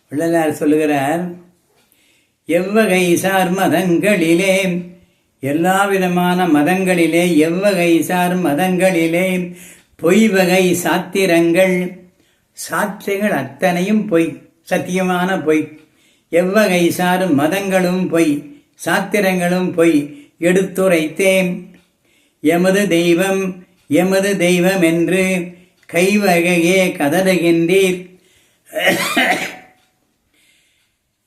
வள்ளலார் சொல்லுகிறார், எவ்வகை சார் மதங்களிலே, எல்லா விதமான மதங்களிலே, எவ்வகை சார் மதங்களிலே பொய்வகை சாத்திரங்கள், சாட்சிகள் அத்தனையும் பொய், சத்தியமான பொய். எவ்வகை சார் மதங்களும் பொய், சாத்திரங்களும் பொய். எடுத்துரைத்தேன் எமது தெய்வம் எமது தெய்வம் என்று கைவகையே கதறுகின்றீர்.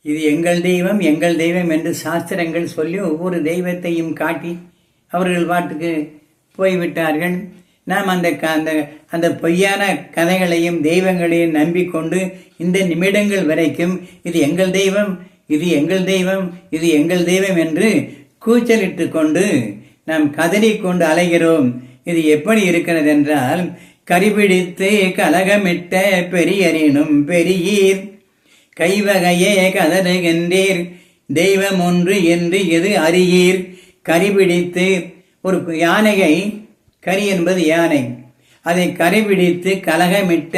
இது எங்கள் தெய்வம் எங்கள் தெய்வம் என்று சாஸ்திரங்கள் சொல்லி ஒவ்வொரு தெய்வத்தையும் காட்டி அவர்கள் பாட்டுக்கு போய்விட்டார்கள். நாம் அந்த பொய்யான கதைகளையும் தெய்வங்களையும் நம்பிக்கொண்டு இந்த நிமிடங்கள் வரைக்கும் இது எங்கள் தெய்வம் இது எங்கள் தெய்வம் இது எங்கள் தெய்வம் என்று கூச்சலிட்டு கொண்டு நாம் கதறிக்கொண்டு அலைகிறோம். இது எப்படி இருக்கிறது என்றால், கரிபிடித்து கலகமிட்ட பெரியரினும் பெரியீர் கைவகையே கதறுகின்றீர் தெய்வம் ஒன்று என்று எது அறியீர். கரிபிடித்து, ஒரு யானையை, கரி என்பது யானை, அதை கரிபிடித்து கலகமிட்ட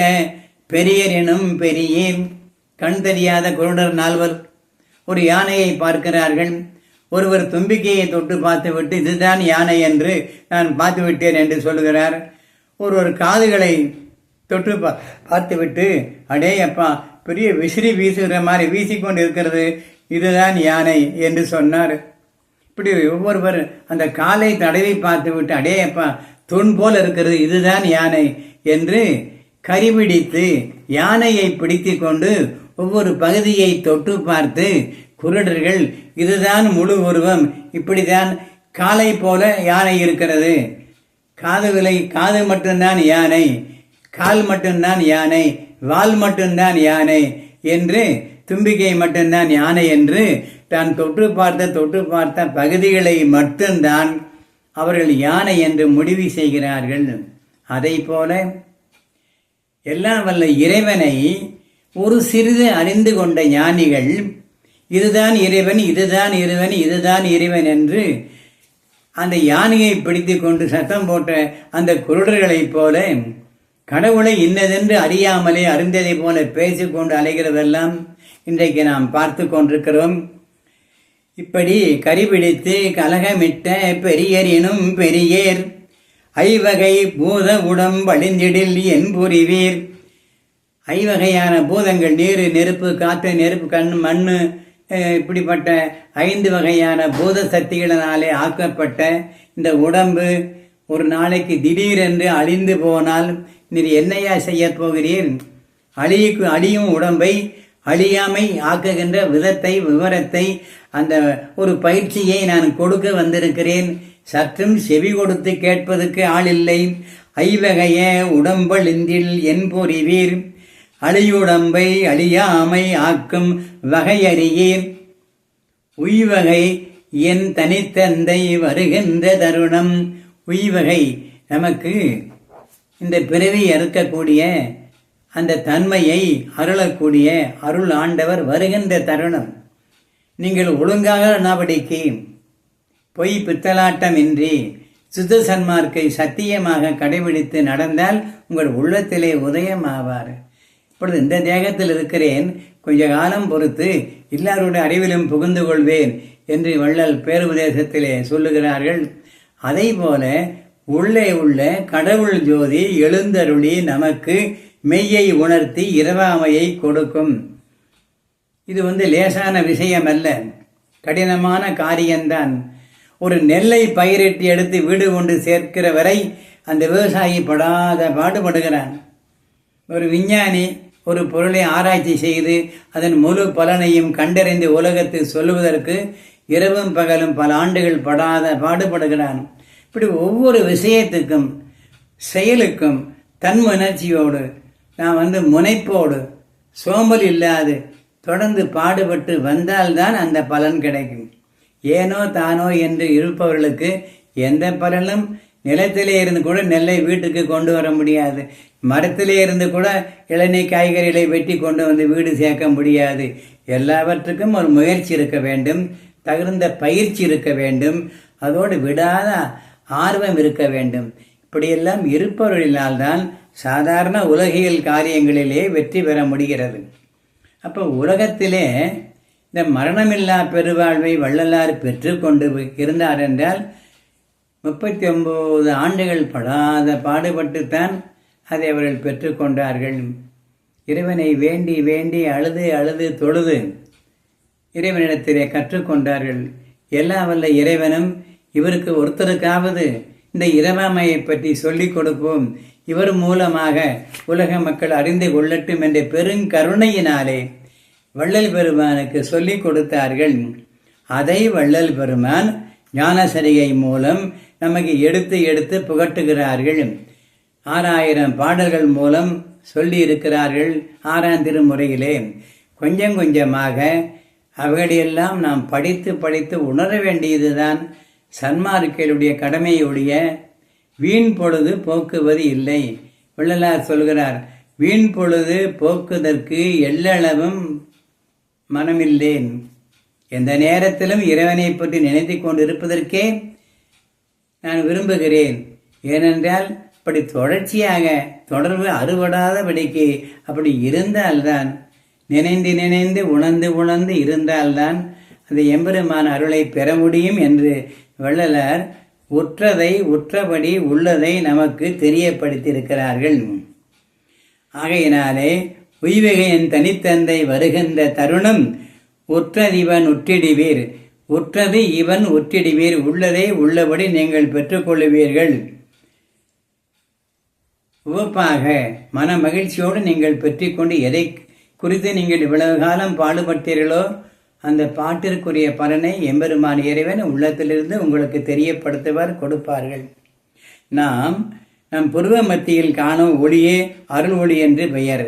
பெரியரினும் பெரியீர். கண் தெரியாத குருடர் 4 ஒரு யானையை பார்க்கிறார்கள். ஒருவர் தும்பிக்கையை தொட்டு பார்த்துவிட்டு இதுதான் யானை என்று நான் பார்த்து விட்டேன் என்று சொல்லுகிறார். ஒருவர் காதுகளை தொட்டு பார்த்துவிட்டு அடே அப்பா பெரிய விசிறி வீசுகிற மாதிரி வீசிக்கொண்டு இருக்கிறது, இதுதான் யானை என்று சொன்னார். இப்படி ஒவ்வொருவர் அந்த காலை தடவி பார்த்து விட்டு அடே அப்பா தூண் போல் இருக்கிறது, இதுதான் யானை என்று கரிபிடித்து யானையை பிடித்து கொண்டு ஒவ்வொரு பகுதியை தொட்டு பார்த்து குருடர்கள் இதுதான் முழு உருவம், இப்படிதான் காலை போல யானை இருக்கிறது, காது மட்டும்தான் யானை, கால் மட்டும்தான் யானை, வால் மட்டும்தான் யானை என்று, தும்பிக்கை மட்டும்தான் யானை என்று தான் தொட்டு பார்த்த பகுதிகளை மட்டும்தான் அவர்கள் யானை என்று முடிவு செய்கிறார்கள். அதை போல எல்லாம் வல்ல இறைவனை ஒரு சிறிது அறிந்து கொண்ட ஞானிகள் இதுதான் இறைவன் இதுதான் இறைவன் இதுதான் இறைவன் என்று அந்த யானையை பிடித்து கொண்டு சத்தம் போட்ட அந்த குருடர்களைப் போல கடவுளை இன்னதென்று அறியாமலே அறிந்ததை போல பேசிக்கொண்டு அலைகிறதெல்லாம் இன்றைக்கு நாம் பார்த்து கொண்டிருக்கிறோம். இப்படி கரிபிடித்து கலகமிட்ட பெரியரினும் பெரியேர் ஐவகை பூத உடம்பழிந்திடில் என்புரிவீர். ஐவகையான பூதங்கள், நீர், நெருப்பு, காற்று, நெருப்பு, கண், மண், இப்படிப்பட்ட 5 வகையான பூத சக்திகளினாலே ஆக்கப்பட்ட இந்த உடம்பு ஒரு நாளைக்கு திடீரென்று அழிந்து போனால் நீர் என்னையா செய்ய போகிறீர்? அழியும் உடம்பை அழியாமை ஆக்குகின்ற விவரத்தை அந்த ஒரு பயிற்சியை நான் கொடுக்க வந்திருக்கிறேன். சற்றும் செவி கொடுத்து கேட்பதற்கு ஆள் இல்லை. ஐவகைய உடம்பழிந்தில் என்பொறிவீர் அழியுடம்பை அழியாமை ஆக்கும் வகையறியீர். உய்வகை என் தனித்தந்தை வருகின்ற தருணம். உய்வகை நமக்கு இந்த பிறவி அறுக்கக்கூடிய அந்த தன்மையை அருளக்கூடிய அருள் ஆண்டவர் வருகின்ற தருணம். நீங்கள் ஒழுங்காக நடவடிக்கை பொய் பித்தலாட்டமின்றி சுத்த சன்மார்க்கை சத்தியமாக கடைபிடித்து நடந்தால் உங்கள் உள்ளத்திலே உதயம் ஆவார். இப்பொழுது இந்த தேகத்தில் இருக்கிறேன், கொஞ்ச காலம் பொறுத்து எல்லாருடைய அறிவிலும் புகுந்து கொள்வேன் என்று வள்ளல் பேருபதேசத்திலே சொல்லுகிறார்கள். அதை போல உள்ளே உள்ள கடவுள் ஜோதி எழுந்தருளி நமக்கு மெய்யை உணர்த்தி இரவாமையை கொடுக்கும். இது லேசான விஷயம் அல்ல, கடினமான காரியம்தான். ஒரு நெல்லை பயிரிட்டு எடுத்து வீடு கொண்டு சேர்க்கிற வரை அந்த விவசாயி படாத பாடுபடுகிறான். ஒரு விஞ்ஞானி ஒரு பொருளை ஆராய்ச்சி செய்து அதன் முழு பலனையும் கண்டறிந்து உலகத்தில் சொல்லுவதற்கு இரவும் பகலும் பல ஆண்டுகள் படாத பாடுபடுகிறான். இப்படி ஒவ்வொரு விஷயத்துக்கும் செயலுக்கும் தன்முணர்ச்சியோடு நாம் முனைப்போடு சோம்பல் இல்லாது தொடர்ந்து பாடுபட்டு வந்தால்தான் அந்த பலன் கிடைக்கும். ஏனோ தானோ என்று இருப்பவர்களுக்கு எந்த பலனும் நிலத்திலே இருந்து கூட நெல்லை வீட்டுக்கு கொண்டு வர முடியாது. மரத்திலே இருந்து கூட இளநீர் காய்கறிகளை வெட்டி கொண்டு வந்து வீடு சேர்க்க முடியாது. எல்லாவற்றுக்கும் ஒரு முயற்சி இருக்க வேண்டும், தகுந்த பயிற்சி இருக்க வேண்டும், அதோடு விடாத ஆர்வம் இருக்க வேண்டும். இப்படியெல்லாம் இருப்பவர்களினால்தான் சாதாரண உலகியல் காரியங்களிலே வெற்றி பெற முடிகிறது. அப்போ உலகத்திலே இந்த மரணமில்லா பெருவாழ்வை வள்ளலார் பெற்று கொண்டு இருந்தார் என்றால் 39 ஆண்டுகள் படாத பாடுபட்டுத்தான் அதை அவர்கள் பெற்றுக்கொண்டார்கள். இறைவனை வேண்டி வேண்டி அழுது அழுது தொழுது இறைவனிடத்திலே கற்றுக்கொண்டார்கள். எல்லா வல்ல இறைவனும் இவருக்கு ஒருத்தருக்காவது இந்த இறைவாமையை பற்றி சொல்லிக் கொடுப்போம், இவர் மூலமாக உலக மக்கள் அறிந்து கொள்ளட்டும் என்ற பெருங்கருணையினாலே வள்ளல் பெருமானுக்கு சொல்லிக் கொடுத்தார்கள். அதை வள்ளல் பெருமான் ஞானசரிகை மூலம் நமக்கு எடுத்து எடுத்து புகட்டுகிறார்கள். 6000 பாடல்கள் மூலம் சொல்லி இருக்கிறார்கள் 6ஆம் திருமுறையிலே. கொஞ்சம் கொஞ்சமாக அவைகளையெல்லாம் நாம் படித்து படித்து உணர வேண்டியதுதான் சன்மார்க்கருடைய கடமையுடைய வீண் பொழுது போக்குவது இல்லை. வள்ளலார் சொல்கிறார், வீண் பொழுது போக்குதற்கு எள்ளளவும் மனமில்லேன். எந்த நேரத்திலும் இறைவனை பற்றி நினைத்து கொண்டு இருப்பதற்கே நான் விரும்புகிறேன். ஏனென்றால் அப்படி தொடர்ச்சியாக தொடர்பு அறுபடாதபடிக்கு அப்படி இருந்தால்தான், நினைந்து நினைந்து உணர்ந்து உணர்ந்து இருந்தால்தான் அந்த எம்பெருமான அருளை பெற முடியும் என்று வள்ளலார் உற்றதை உற்றபடி உள்ளதை நமக்கு தெரியப்படுத்தியிருக்கிறார்கள். ஆகையினாலே உய்வகையின் தனித்தந்தை வருகின்ற தருணம் உற்றதிவன் உற்றிடுவீர், உற்றது இவன் உற்றிடுவீர், உள்ளதை உள்ளபடி நீங்கள் பெற்றுக்கொள்ளுவீர்கள். உவப்பாக மன மகிழ்ச்சியோடு நீங்கள் பெற்றிக்கொண்டு எதை குறித்து நீங்கள் இவ்வளவு காலம் பாடுபட்டீர்களோ அந்த பாட்டிற்குரிய பலனை எம்பெருமான் இறைவன் உள்ளத்திலிருந்து உங்களுக்கு தெரியப்படுத்துவார், கொடுப்பார்கள். நம் புருவ மத்தியில் காணும் ஒளியே அருள் ஒளி என்று பெயர்,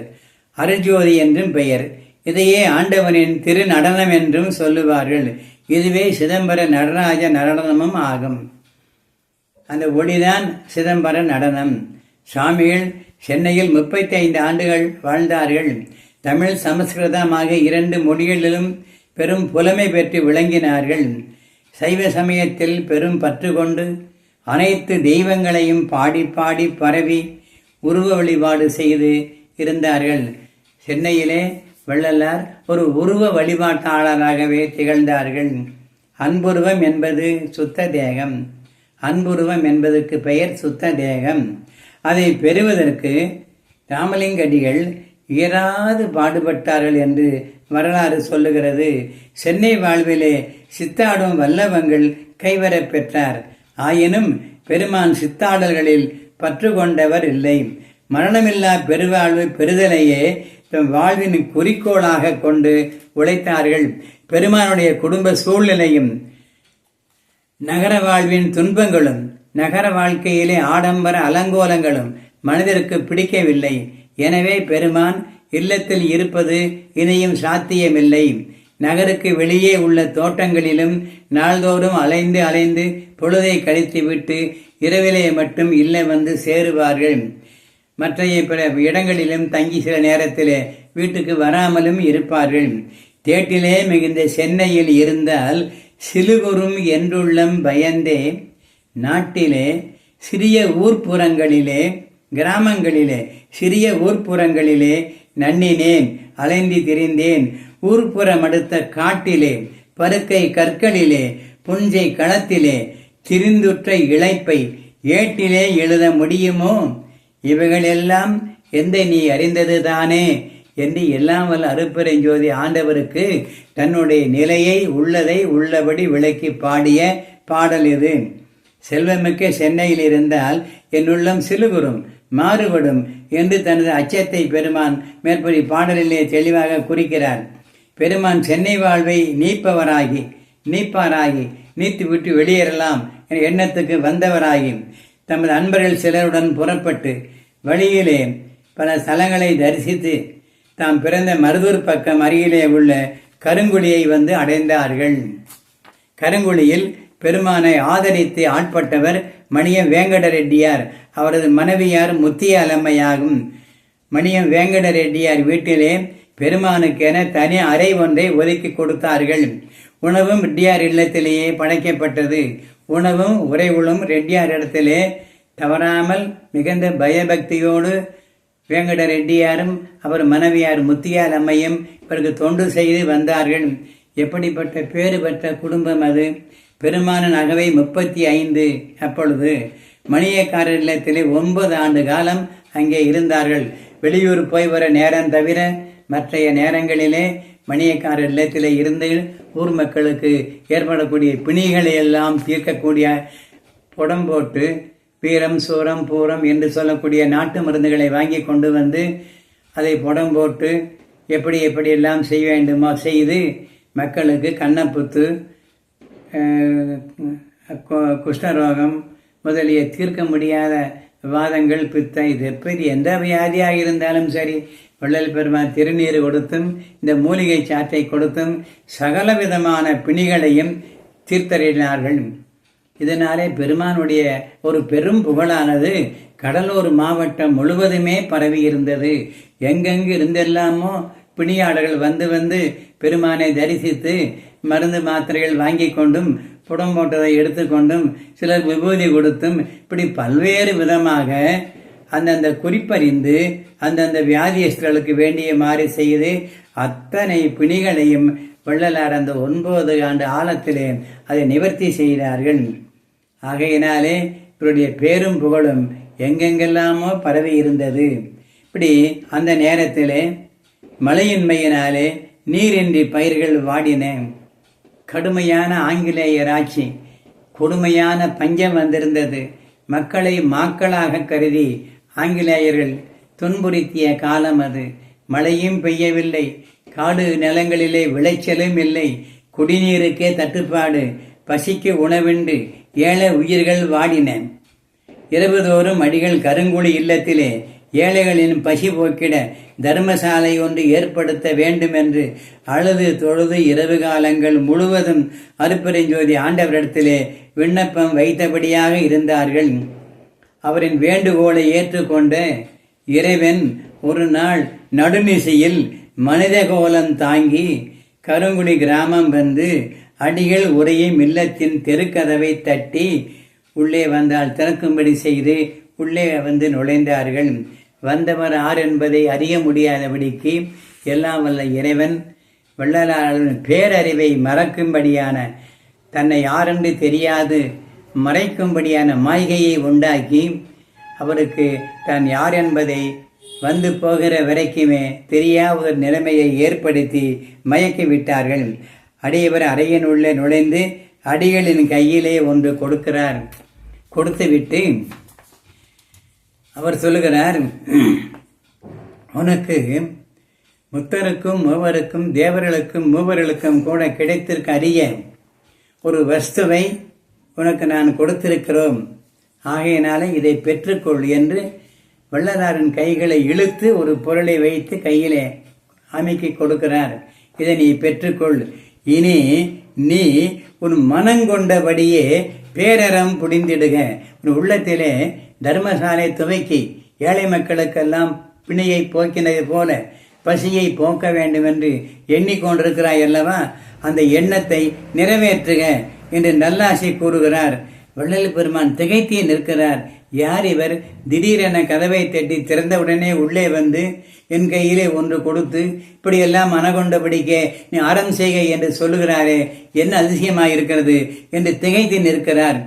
அருள்ஜோதி என்றும் பெயர். இதையே ஆண்டவனின் திரு நடனம் என்றும் சொல்லுவார்கள். இதுவே சிதம்பர நடராஜ நடனமும் ஆகும். அந்த ஒளிதான் சிதம்பர நடனம். சுவாமிகள் சென்னையில் 35 ஆண்டுகள் வாழ்ந்தார்கள். தமிழ் சமஸ்கிருதமாக 2 மொழிகளிலும் பெரும் புலமை பெற்று விளங்கினார்கள். சைவ சமயத்தில் பெரும் பற்று கொண்டு அனைத்து தெய்வங்களையும் பாடி பாடி பரவி உருவ வழிபாடு செய்து இருந்தார்கள். சென்னையிலே வள்ளலார் ஒரு உருவ வழிபாட்டாளராகவே திகழ்ந்தார்கள். அன்புருவம் என்பது சுத்த தேகம். அன்புருவம் என்பதற்கு பெயர் சுத்த தேகம். அதை பெறுவதற்கு ராமலிங்கடிகள் இயராது பாடுபட்டார்கள் என்று வரலாறு சொல்லுகிறது. சென்னை வாழ்விலே சித்தாடும் வல்லவங்கள் கைவரப் பெற்றார். ஆயினும் பெருமான் சித்தாடல்களில் பற்று கொண்டவர் இல்லை. மரணமில்லா பெருவாழ்வு பெறுதலையே வாழ்வின் குறிக்கோளாக கொண்டு உழைத்தார்கள். பெருமானுடைய குடும்ப சூழ்நிலையும் நகர வாழ்வின் துன்பங்களும் நகர வாழ்க்கையிலே ஆடம்பர அலங்கோலங்களும் மனிதருக்கு பிடிக்கவில்லை. எனவே பெருமான் இல்லத்தில் இருப்பது இனியும் சாத்தியமில்லை. நகருக்கு வெளியே உள்ள தோட்டங்களிலும் நாள்தோறும் அலைந்து அலைந்து பொழுதை கழித்துவிட்டு இரவிலே மட்டும் இல்லை வந்து சேருவார்கள். மற்ற பிற இடங்களிலும் தங்கி சில நேரத்திலே வீட்டுக்கு வராமலும் இருப்பார்கள். தேட்டிலே மிகுந்த சென்னையில் இருந்தால் சிலுகுறும் என்றுள்ளம் பயந்தே நாட்டிலே சிறிய ஊர்ப்புறங்களிலே கிராமங்களிலே சிறிய ஊர்ப்புறங்களிலே நன்னினேன், அலைந்து திரிந்தேன். ஊர்ப்புறம் அடுத்த காட்டிலே பருக்கை கற்களிலே புஞ்சை களத்திலே திரிந்துற்ற இழைப்பை ஏட்டிலே எழுத முடியுமோ? இவைகளெல்லாம் எந்த நீ அறிந்தது தானே என்று எல்லாம் வல்ல அருட்பெருஞ்சோதி ஆண்டவருக்கு தன்னுடைய நிலையை உள்ளதை உள்ளபடி விளக்கி பாடிய பாடல் இது. செல்வமிக்க சென்னையில் இருந்தால் என்னுள்ளம் சிலுகுறும் மாறுபடும் என்று தனது அச்சத்தை பெருமான் மேற்படி பாடலிலே தெளிவாக குறிக்கிறார். பெருமான் சென்னை வாழ்வை நீப்பாராகி நீத்துவிட்டு வெளியேறலாம் என்ற எண்ணத்துக்கு வந்தவராகி தமது அன்பர்கள் சிலருடன் புறப்பட்டு வழியிலே பல ஸ்தலங்களை தரிசித்து தாம் பிறந்த மருதூர் பக்கம் அருகிலே உள்ள கருங்குழியை வந்து அடைந்தார்கள். கருங்குழியில் பெருமானை ஆதரித்து ஆட்பட்டவர் மணியம் வேங்கட ரெட்டியார். அவரது மனைவியார் முத்தியாலம்மையாகும். மணியம் வேங்கட ரெட்டியார் வீட்டிலே பெருமானுக்கென தனி அறை ஒன்றை ஒதுக்கி கொடுத்தார்கள். உணவும் ரெட்டியார் இல்லத்திலேயே படைக்கப்பட்டது. உணவும் உறைவுளும் ரெட்டியார் இடத்திலே தவறாமல் மிகுந்த பயபக்தியோடு வேங்கட ரெட்டியாரும் அவர் மனைவியார் முத்தியால் அம்மையும் இவருக்கு தொண்டு செய்து வந்தார்கள். எப்படிப்பட்ட பேறு பெற்ற குடும்பம் அது! பெருமானின் அகவை 35. அப்பொழுது மணியக்காரர் இல்லத்திலே 9 ஆண்டு காலம் அங்கே இருந்தார்கள். வெளியூர் போய் வர நேரம் தவிர மற்றைய நேரங்களிலே மணியக்காரர் இல்லத்திலே இருந்து ஊர் மக்களுக்கு ஏற்படக்கூடிய பிணிகளை எல்லாம் தீர்க்கக்கூடிய புடம்போட்டு வீரம் சூரம் பூரம் என்று சொல்லக்கூடிய நாட்டு மருந்துகளை வாங்கி கொண்டு வந்து அதை புடம்போட்டு எப்படியெல்லாம் செய்ய வேண்டுமோ செய்து மக்களுக்கு கண்ணப்புத்து, குஷ்டரோகம் முதலிய தீர்க்க முடியாத வாதங்கள், பித்தம், இது எப்படி எந்த வியாதியாக இருந்தாலும் சரி வள்ளல் பெருமான் திருநீர் கொடுத்தும் இந்த மூலிகை சாற்றை கொடுத்தும் சகல விதமான பிணிகளையும் தீர்த்தறினார்கள். இதனாலே பெருமானுடைய ஒரு பெரும் புகழானது கடலூர் மாவட்டம் முழுவதுமே பரவி இருந்தது. எங்கெங்கு இருந்தெல்லாமோ பிணியாளர்கள் வந்து பெருமானை தரிசித்து மருந்து மாத்திரைகள் வாங்கி கொண்டும் புடம் போட்டதை எடுத்துக்கொண்டும் சிலர் விபூதி கொடுத்தும் இப்படி பல்வேறு விதமாக அந்தந்த குறிப்பறிந்து அந்தந்த வியாதியஸ்தர்களுக்கு வேண்டிய மாதிரி செய்து அத்தனை பிணிகளையும் வள்ளலார் அந்த 9 ஆண்டு ஆழத்திலே அதை நிவர்த்தி செய்தார்கள். ஆகையினாலே இவருடைய பேரும் புகழும் எங்கெங்கெல்லாமோ பரவி இருந்தது. இப்படி அந்த நேரத்திலே மழையின்மையினாலே நீரின்றி பயிர்கள் வாடின. கடுமையான ஆங்கிலேயர் ஆட்சி, கொடுமையான பஞ்சம் வந்திருந்தது. மக்களை மாக்களாக கருதி ஆங்கிலேயர்கள் துன்புறுத்திய காலம் அது. மழையும் பெய்யவில்லை, காடு நிலங்களிலே விளைச்சலும் இல்லை, குடிநீருக்கே தட்டுப்பாடு, பசிக்கு உணவின்றி ஏழை உயிர்கள் வாடின. இரவுதோறும் அடிகள் கருங்குழி இல்லத்திலே ஏழைகளின் பசி போக்கிட தர்மசாலை ஒன்று ஏற்படுத்த வேண்டும் என்று அழுது தொழுது இரவு காலங்கள் முழுவதும் அருப்பெருஞ்சோதி ஆண்டவரிடத்திலே விண்ணப்பம் வைத்தபடியாக இருந்தார்கள். அவரின் வேண்டுகோளை ஏற்றுக்கொண்ட இறைவன் ஒரு நாள் நடுநிசையில் மனித கோலம் தாங்கி கருங்குடி கிராமம் வந்து அடிகள் உரையும் இல்லத்தின் தெருக்கதவை தட்டி உள்ளே வந்தால் திறக்கும்படி செய்து உள்ளே வந்து நுழைந்தார்கள். வந்தவர் ஆர் என்பதை அறிய முடியாதபடிக்கு எல்லாம் வல்ல இறைவன் வள்ளலாரின் பேரறிவை மறக்கும்படியான, தன்னை யாரென்று தெரியாது மறைக்கும்படியான மாய்கையை உண்டாக்கி அவருக்கு தான் யார் என்பதை வந்து போகிற வரைக்குமே தெரியாத ஒரு நிலைமையை ஏற்படுத்தி மயக்கி விட்டார்கள். அடியவர் அறையின் உள்ளே நுழைந்து அடிகளின் கையிலே ஒன்று கொடுக்கிறார். கொடுத்துவிட்டு அவர் சொல்லுகிறார், உனக்கு முத்தருக்கும் மூவருக்கும் தேவர்களுக்கும் மூவர்களுக்கும் கூட கிடைத்திருக்க அரிய ஒரு வஸ்துவை உனக்கு நான் கொடுத்திருக்கிறோம். ஆகையினால இதை பெற்றுக்கொள் என்று வள்ளலாரின் கைகளை இழுத்து ஒரு பொருளை வைத்து கையிலே அமைக்கி கொடுக்கிறார். இதை நீ பெற்றுக்கொள். இனி நீ உன் மனங்கொண்டபடியே பேரறம் புடிந்திடுக. உன் உள்ளத்திலே தர்மசாலை துவக்கி ஏழை மக்களுக்கெல்லாம் பிணியை போக்கினது போல பசியை போக்க வேண்டும் என்று எண்ணிக்கொண்டிருக்கிறாய் அல்லவா, அந்த எண்ணத்தை நிறைவேற்றுக என்று நல்லாசை கூறுகிறார். வள்ளல் பெருமான் திகைத்து நிற்கிறார். யார் இவர்? திடீரென கதவை தட்டி திறந்தவுடனே உள்ளே வந்து என் கையிலே ஒன்று கொடுத்து இப்படியெல்லாம் மனகொண்டபடிக்கே நீ அறம் செய்க என்று சொல்லுகிறாரே, என்ன அதிசயமாயிருக்கிறது என்று திகைத்து நிற்கிறார்.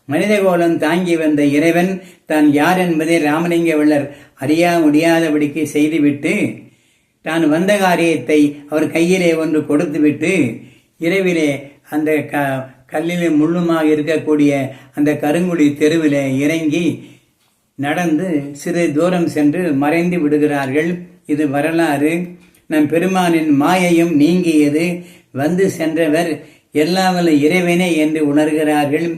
மனித கோலம் தாங்கி வந்த இறைவன் தான் யார் என்பதை ராமலிங்க வள்ளர் அறிய முடியாதபடிக்கு செய்துவிட்டு தான் வந்த காரியத்தை அவர் கையிலே ஒன்று கொடுத்துவிட்டு இரவிலே அந்த கல்லிலே முள்ளுமாக இருக்கக்கூடிய அந்த கருங்குழி தெருவிலே இறங்கி நடந்து சிறு தூரம் சென்று மறைந்து விடுகிறார்கள். இது வரலாறு. நம் பெருமானின் மாயையும் நீங்கியது. வந்து சென்றவர் எல்லாவல்ல இறைவனே என்று உணர்கிறார்கள்.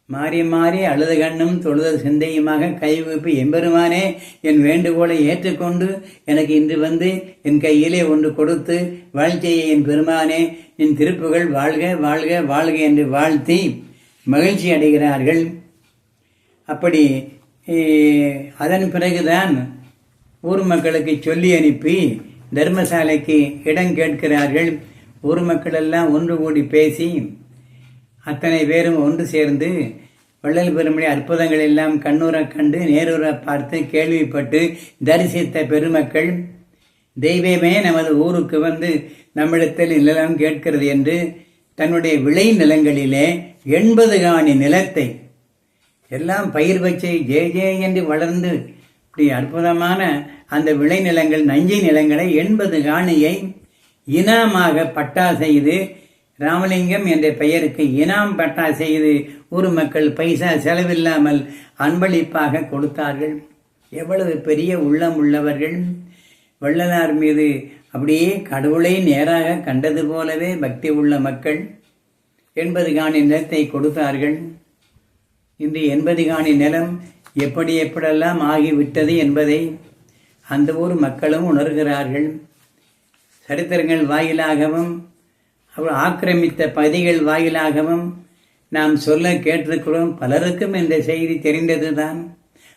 மாறி மாறி அழுது கண்ணும் தொழுத சிந்தையுமாக கைவிப்பு எம்பெருமானே என் வேண்டுகோளை ஏற்றுக்கொண்டு எனக்கு இன்று வந்து என் கையிலே ஒன்று கொடுத்து வாழ்க்கையை என் பெருமானே என் திருப்புகள் வாழ்க வாழ்க வாழ்க என்று வாழ்த்தி மகிழ்ச்சி அடைகிறார்கள். அப்படி அதன் பிறகுதான் ஊர் மக்களுக்கு சொல்லி அனுப்பி தர்மசாலைக்கு இடம் கேட்கிறார்கள். ஊர் மக்கள் எல்லாம் ஒன்று கூடி பேசி அத்தனை பேரும் ஒன்று சேர்ந்து வள்ளல் பெருமுடைய அற்புதங்கள் எல்லாம் கண்ணுற கண்டு நேருற பார்த்து கேள்விப்பட்டு தரிசித்த பெருமக்கள் தெய்வமே நமது ஊருக்கு வந்து நம்மிடத்தில் நிலம் கேட்கிறது என்று தன்னுடைய விளை நிலங்களிலே 80 காணி நிலத்தை எல்லாம் பயிர் வச்சை ஜே ஜே என்று வளர்ந்து இப்படி அற்புதமான அந்த விளை நிலங்கள் நஞ்சை நிலங்களை 80 காணியை இனாமாக பட்டா செய்து ராமலிங்கம் என்ற பெயருக்கு இனாம் பட்டா செய்து ஊர் மக்கள் பைசா செலவில்லாமல் அன்பளிப்பாக கொடுத்தார்கள். எவ்வளவு பெரிய உள்ளம் உள்ளவர்கள்! வள்ளலார் மீது அப்படியே கடவுளை நேராக கண்டது போலவே பக்தி உள்ள மக்கள் 80 காணி நிலத்தை கொடுத்தார்கள். இன்று 80 காணி நிலம் எப்படி எப்படியெல்லாம் ஆகிவிட்டது என்பதை அந்த ஊர் மக்களும் உணர்கிறார்கள். சரித்திரங்கள் வாயிலாகவும் அவர் ஆக்கிரமித்த பகுதிகள் வாயிலாகவும் நாம் சொல்ல கேட்டிருக்கிறோம். பலருக்கும் இந்த செய்தி தெரிந்ததுதான்.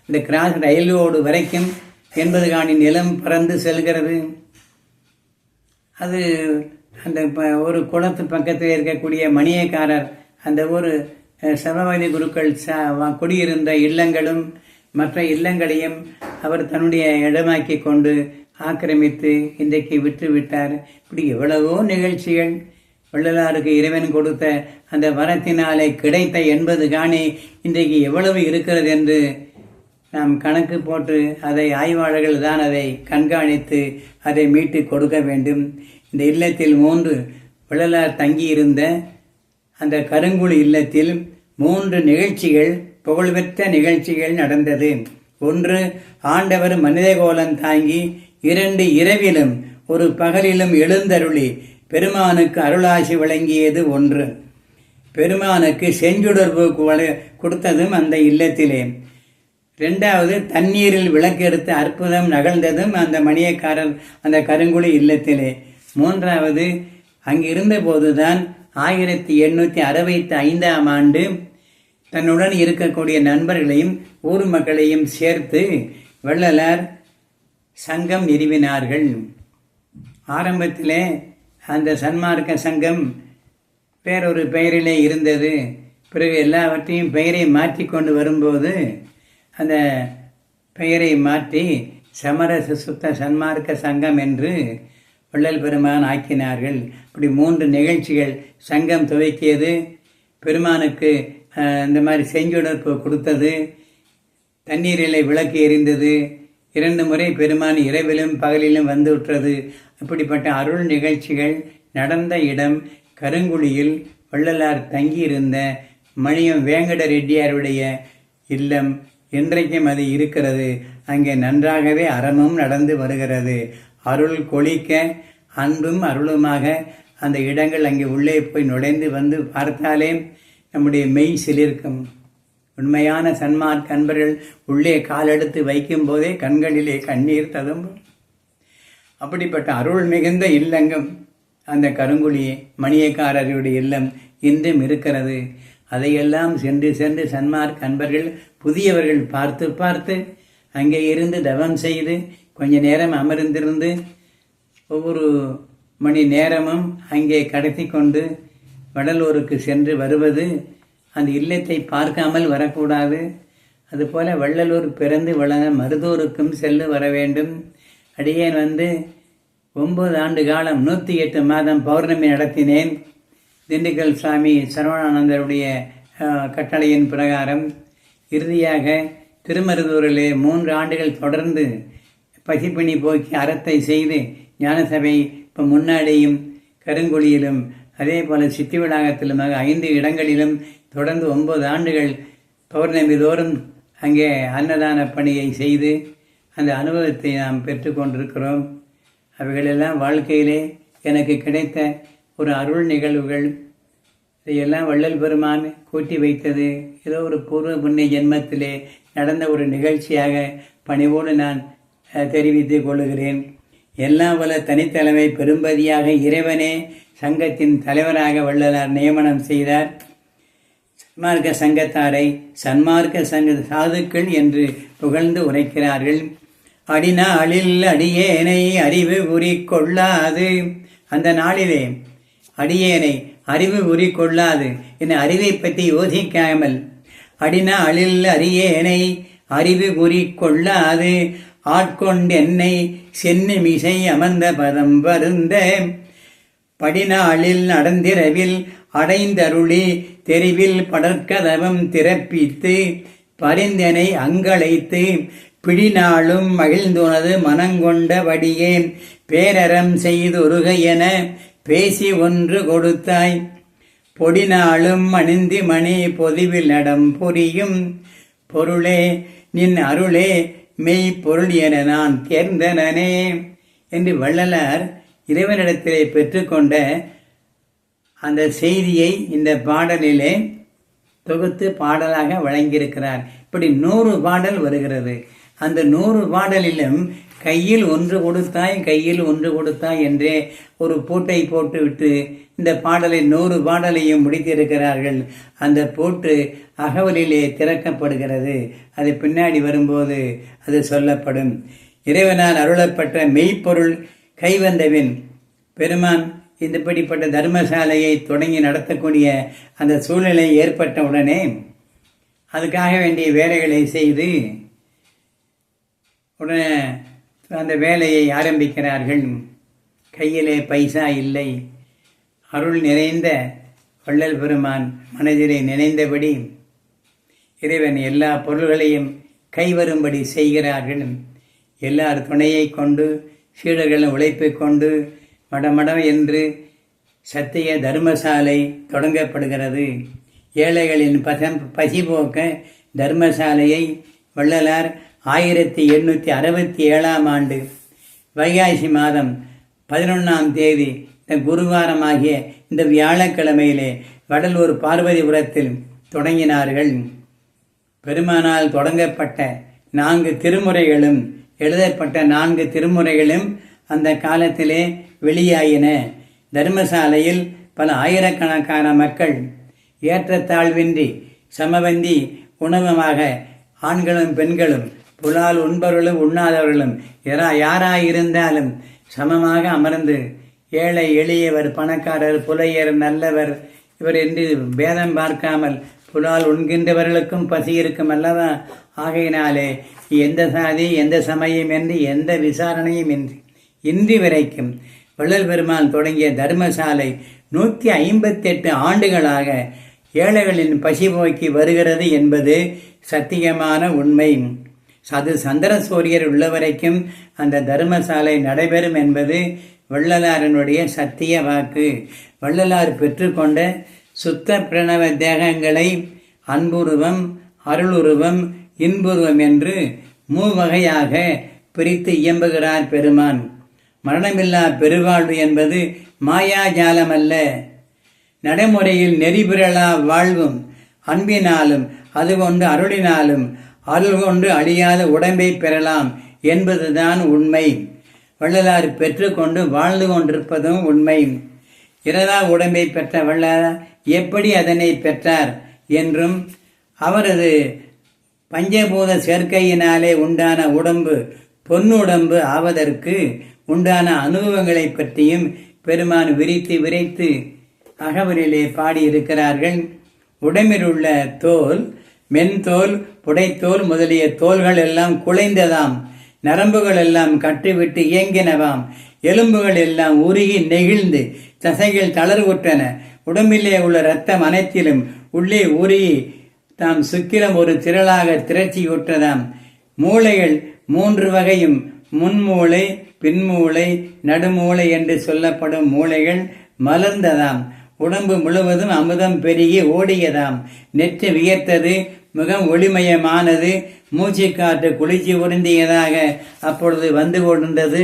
இந்த கிராஸ் ரயிலோடு வரைக்கும் 80 காணி நிலம் பறந்து செல்கிறது. அது அந்த ஒரு குளத்து பக்கத்தில் இருக்கக்கூடிய மணியக்காரர் அந்த ஒரு சபவதி குருக்கள் குடியிருந்த இல்லங்களும் மற்ற இல்லங்களையும் அவர் தன்னுடைய இடமாக்கி கொண்டு ஆக்கிரமித்து இன்றைக்கு விட்டு விட்டார். இப்படி எவ்வளவோ நிகழ்ச்சிகள் வள்ளலாருக்கு இறைவன் கொடுத்த அந்த வரத்தினாலே கிடைத்த 80 காணி இன்றைக்கு எவ்வளவு இருக்கிறது என்று நாம் கணக்கு போட்டு அதை ஆய்வாளர்கள் தான் அதை கண்காணித்து அதை மீட்டு கொடுக்க வேண்டும். இந்த இல்லத்தில் 3 வள்ளலார் தங்கியிருந்த அந்த கருங்குழி இல்லத்தில் 3 நிகழ்ச்சிகள் புகழ்பெற்ற நிகழ்ச்சிகள் நடந்தது. 1 ஆண்டவர் மனிதகோலம் தாங்கி, 2 இரவிலும் 1 பகலிலும் எழுந்தருளி பெருமானுக்கு அருளாசி வழங்கியது 1. பெருமானுக்கு செஞ்சுடர்பு கொடுத்ததும் அந்த இல்லத்திலே. 2வது தண்ணீரில் விளக்கெடுத்த அற்புதம் நகழ்ந்ததும் அந்த மணியக்காரர் அந்த கருங்குழி இல்லத்திலே. 3வது அங்கிருந்த போதுதான் 1865ஆம் ஆண்டு தன்னுடன் இருக்கக்கூடிய நண்பர்களையும் ஊர் மக்களையும் சேர்த்து வள்ளலார் சங்கம் நிறுவினார்கள். ஆரம்பத்திலே அந்த சன்மார்க்க சங்கம் வேறொரு பெயரிலே இருந்தது. பிறகு எல்லாவற்றையும் பெயரை மாற்றி கொண்டு வரும்போது அந்த பெயரை மாற்றி சமரச சுத்த சன்மார்க்க சங்கம் என்று வள்ளல் பெருமான் ஆக்கினார்கள். இப்படி 3 நிகழ்ச்சிகள் சங்கம் துவக்கியது. பெருமானுக்கு இந்த மாதிரி செஞ்சுடர்ப்பு கொடுத்தது, தண்ணீரிலே விளக்கு எரிந்தது, 2 முறை பெருமான் இரவிலும் பகலிலும் வந்து விட்டது. இப்படிப்பட்ட அருள் நிகழ்ச்சிகள் நடந்த இடம் கருங்குழியில் வள்ளலார் தங்கியிருந்த மணியம் வேங்கட ரெட்டியாருடைய இல்லம். இன்றைக்கும் அது இருக்கிறது. அங்கே நன்றாகவே அறமும் நடந்து வருகிறது. அருள் கொளிக்க அன்பும் அருளுமாக அந்த இடங்கள் அங்கே உள்ளே போய் நுழைந்து வந்து பார்த்தாலே நம்முடைய மெய் சிலிர்க்கும். உண்மையான சன்மார்க்க அன்பர்கள் உள்ளே காலெடுத்து வைக்கும் போதே கண்களிலே கண்ணீர் ததும்பும். அப்படிப்பட்ட அருள் மிகுந்த இல்லங்கம் அந்த கருங்குழி மணியக்காரருடைய இல்லம் இன்றும் இருக்கிறது. அதையெல்லாம் சென்று சென்று சன்மார்க்க அன்பர்கள் புதியவர்கள் பார்த்து பார்த்து அங்கே இருந்து தவம் செய்து கொஞ்ச நேரம் அமர்ந்திருந்து ஒவ்வொரு மணி நேரமும் அங்கே கடத்தி கொண்டு வடலூருக்கு சென்று வருவது. அந்த இல்லத்தை பார்க்காமல் வரக்கூடாது. அதுபோல வள்ளலூர் பிறந்து வளர மருதூருக்கும் செல்லு வர வேண்டும். அடியேன் வந்து 9 ஆண்டு காலம் 108 மாதம் பௌர்ணமி நடத்தினேன். திண்டுக்கல் சுவாமி சரவணானந்தருடைய கட்டளையின் பிரகாரம் இறுதியாக திருமருதூரிலே 3 ஆண்டுகள் தொடர்ந்து பசிப்பிணி போக்கி அறத்தை செய்து ஞானசபை இப்போ முன்னாடியும் கருங்குழியிலும் அதே போல சித்தி விளாகத்திலுமாக 5 இடங்களிலும் தொடர்ந்து 9 ஆண்டுகள் பௌர்ணமி தோறும் அங்கே அன்னதான பணியை செய்து அந்த அனுபவத்தை நாம் பெற்றுக்கொண்டிருக்கிறோம். அவைகளெல்லாம் வாழ்க்கையிலே எனக்கு கிடைத்த ஒரு அருள் நிகழ்வுகள். இதையெல்லாம் வள்ளல் பெருமான் கூட்டி வைத்தது ஏதோ ஒரு பூர்வ புண்ணிய ஜென்மத்திலே நடந்த ஒரு நிகழ்ச்சியாக பணிவோடு நான் தெரிவித்துக் கொள்கிறேன். எல்லாம் வல்ல தனித்தலைமை பெரும்பதியாக இறைவனே சங்கத்தின் தலைவராக வள்ளலார் நியமனம் செய்தார். சன்மார்க்க சங்கத்தாரை சன்மார்க்க சங்க சாதுக்கள் என்று புகழ்ந்து உரைக்கிறார்கள். அடிநாளில் அடியேனை அறிவு உரி கொள்ளாது, அந்த நாளிலே அடியேனை அறிவு உரி கொள்ளாது என அறிவை பற்றி யோசிக்காமல் அடிநாளில் அடியேனை அறிவு உரி கொள்ளாது ஆட்கொண்டு என்னை சென்னு மிசை அமர்ந்த பதம் வருந்த படிநாளில் நடந்திரவில் அடைந்தருளி தெருவில் படற்கதவம் திறப்பித்து பரிந்தனை அங்கழைத்து பிடிநாளும் மகிழ்ந்துனது மனங்கொண்டபடியே பேரறம் செய்தொருக என பேசி ஒன்று கொடுத்தாய். பொடிநாளும் அணிந்து மணி பொதுவில் நடம் புரியும் பொருளே நின் அருளே மெய் பொருள் என நான் தேர்ந்தனே என்று வள்ளலார் இறைவனிடத்திலே பெற்றுக்கொண்ட அந்த செய்தியை இந்த பாடலிலே தொகுத்து பாடலாக வழங்கியிருக்கிறார். இப்படி 100 பாடல் வருகிறது. அந்த 100 பாடலிலும் கையில் ஒன்று கொடுத்தாய் கையில் ஒன்று கொடுத்தாய் என்றே ஒரு பூட்டை போட்டுவிட்டு இந்த பாடலை 100 பாடலையும் முடித்திருக்கிறார்கள். அந்த பூட்டு அகவலிலே திறக்கப்படுகிறது. அது பின்னாடி வரும்போது அது சொல்லப்படும். இறைவனால் அருளப்பட்ட மெய்ப்பொருள் கைவந்தவின் பெருமான் இந்தப்படிப்பட்ட தர்மசாலையை தொடங்கி நடத்தக்கூடிய அந்த சூழ்நிலை ஏற்பட்ட உடனே அதுக்காக வேண்டிய வேலைகளை செய்து உடனே அந்த வேலையை ஆரம்பிக்கிறார்கள். கையிலே பைசா இல்லை. அருள் நிறைந்த வள்ளல் பெருமான் மனதிலே நினைந்தபடி இறைவன் எல்லா பொருள்களையும் கைவரும்படி செய்கிறார்கள். எல்லார் துணையை கொண்டு சீடர்களின் உழைப்பை கொண்டு மடமடம் என்று சத்திய தர்மசாலை தொடங்கப்படுகிறது. ஏழைகளின் பசி போக்க தர்மசாலையை வள்ளலார் 1867ஆம் ஆண்டு வைகாசி மாதம் 11ஆம் தேதி இந்த குருவாரமாகிய இந்த வியாழக்கிழமையிலே வடலூர் பார்வதிபுரத்தில் தொடங்கினார்கள். பெருமானால் தொடங்கப்பட்ட 4 திருமுறைகளும் எழுதப்பட்ட 4 திருமுறைகளும் அந்த காலத்திலே வெளியாயின. தர்மசாலையில் பல ஆயிரக்கணக்கான மக்கள் ஏற்றத்தாழ்வின்றி சமவந்தி உணவமாக ஆண்களும் பெண்களும் புலால் உண்பவர்களும் உண்ணாதவர்களும் யாராயிருந்தாலும் சமமாக அமர்ந்து ஏழை எளியவர் பணக்காரர் புலையர் நல்லவர் இவர் என்று பேதம் பார்க்காமல் புலால் உண்கின்றவர்களுக்கும் பசி இருக்கும் அல்லவா. ஆகையினாலே எந்த சாதி எந்த சமயம் என்று எந்த விசாரணையும் இன்றி வரைக்கும் வள்ளல் பெருமான் தொடங்கிய தர்மசாலை 158 ஆண்டுகளாக ஏழைகளின் பசி போக்கி வருகிறது என்பது சத்தியமான உண்மை. அது சந்திர சூரியர் உள்ள வரைக்கும் அந்த தர்மசாலை நடைபெறும் என்பது வள்ளலாரனுடைய சத்திய வாக்கு. வள்ளலார் பெற்றுக்கொண்ட சுத்த பிரணவ தேகங்களை அன்புருவம், அருளுருவம், இன்புருவம் என்று 3 வகையாக பிரித்து இயம்புகிறார் பெருமான். மரணமில்லா பெருவாழ்வு என்பது மாயாஜாலம் அல்ல. நடைமுறையில் நெறிபிரளா வாழ்வும் அன்பினாலும் அது கொண்டு அருளினாலும் அருள் கொண்டு அழியாத உடம்பை பெறலாம் என்பதுதான் உண்மை. வள்ளலார் பெற்றுக்கொண்டு வாழ்ந்து கொண்டிருப்பதும் உண்மை. இரதா உடம்பை பெற்ற வள்ளலார் எப்படி அதனை பெற்றார் என்றும் அவரது பஞ்சபூத சேர்க்கையினாலே உண்டான உடம்பு பொன்னுடம்பு ஆவதற்கு உண்டான அனுபவங்களை பற்றியும் பெருமான் விரைத்து அகவலிலே பாடியிருக்கிறார்கள். உடம்பில் உள்ள தோல், மென்தோல், புடைத்தோல் முதலிய தோள்கள் எல்லாம் குலைந்ததாம். நரம்புகள் எல்லாம் கட்டுவிட்டு இயங்கினவாம். எலும்புகள் எல்லாம் உருகி நெகிழ்ந்து தசைகள் தளர்வுற்றன. உடம்பிலே உள்ள இரத்தம் அனைத்திலும் உள்ளே உருகி தாம் சுக்கிரம் ஒரு திரளாக திரட்சியுற்றதாம். மூளைகள் 3 வகையும் முன்மூளை, பின்மூளை, நடுமூளை என்று சொல்லப்படும் மூளைகள் மலர்ந்ததாம். உடம்பு முழுவதும் அமுதம் பெருகி ஓடியதாம். நெற்று வியர்த்தது, முகம் ஒளிமயமானது, மூச்சு காற்று குளிர்ச்சி உருந்தியதாக அப்பொழுது வந்து கொண்டிருந்தது.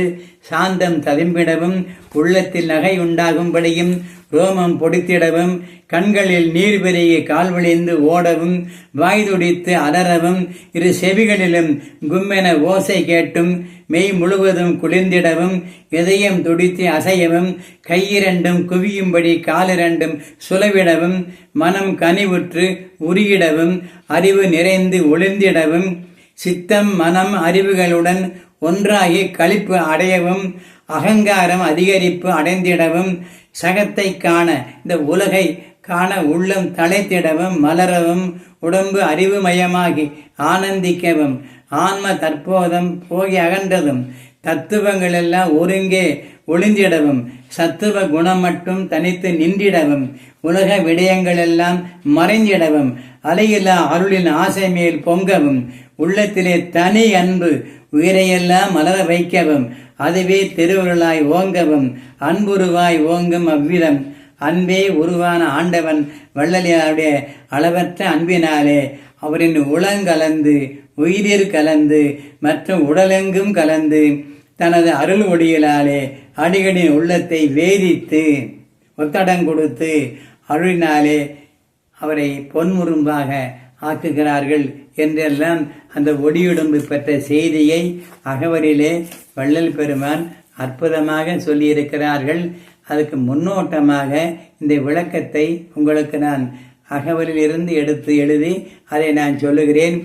சாந்தம் ததும்பிடவும் உள்ளத்தில் நகை உண்டாகும்படியும் ரோமம் பொடித்திடவும், கண்களில் நீர் பெருகி கால்வழிந்து ஓடவும், வாய் துடித்து அலறவும், இரு செவிகளிலும் கும்மென ஓசை கேட்டும், மெய் முழுவதும் குளிர்ந்திடவும், இதயம் துடித்து அசையவும், கையிரண்டும் குவியும்படி காலிரண்டும் சுலவிடவும், மனம் கனிவுற்று உருகிடவும், அறிவு நிறைந்து ஒளிர்ந்திடவும், சித்தம் மனம் அறிவுகளுடன் ஒன்றாகி களிப்பு அடையவும், அகங்காரம் அதிகரிப்பு அடைந்திடவும், சகத்தை காண இந்த உலகை காண உள்ளம் தலைத்திடவும், மலரவும், உடம்பு அறிவுமயமாகி ஆனந்திக்கவும், ஆன்ம தற்போதம் போகி அகன்றதும், தத்துவங்கள் எல்லாம் ஒருங்கே ஒளிந்திடவும், சத்துவ குணம் மட்டும் தனித்து நின்றிடவும், உலக விடயங்கள் எல்லாம் மறைந்திடவும், அலையில்லா அருளின் ஆசை மேல் பொங்கவும், உள்ளத்திலே தனி அன்பு உயிரையெல்லாம் மலர வைக்கவும், அதுவே திருவுருளாய் ஓங்கவும், அன்புருவாய் ஓங்கும் அவ்விதம் அன்பே உருவான ஆண்டவன் வள்ளலாருடைய அளவற்ற அன்பினாலே அவரின் உளங்கலந்து உயிரில் கலந்து மற்றும் உடலெங்கும் கலந்து தனது அருள் ஒளியிலாலே அடிகளின் உள்ளத்தை வேதித்து ஒத்தடங்கொடுத்து அருளினாலே அவரை பொன்முரும்பாக ஆக்குகிறார்கள் என்றெல்லாம் அந்த ஒடியுடம்பு பெற்ற செய்தியை அகவலிலே வள்ளல் பெருமான் அற்புதமாக சொல்லியிருக்கிறார்கள். அதுக்கு முன்னோட்டமாக இந்த விளக்கத்தை உங்களுக்கு நான் அகவலில் இருந்து எடுத்து எழுதி அதை நான் சொல்லுகிறேன்.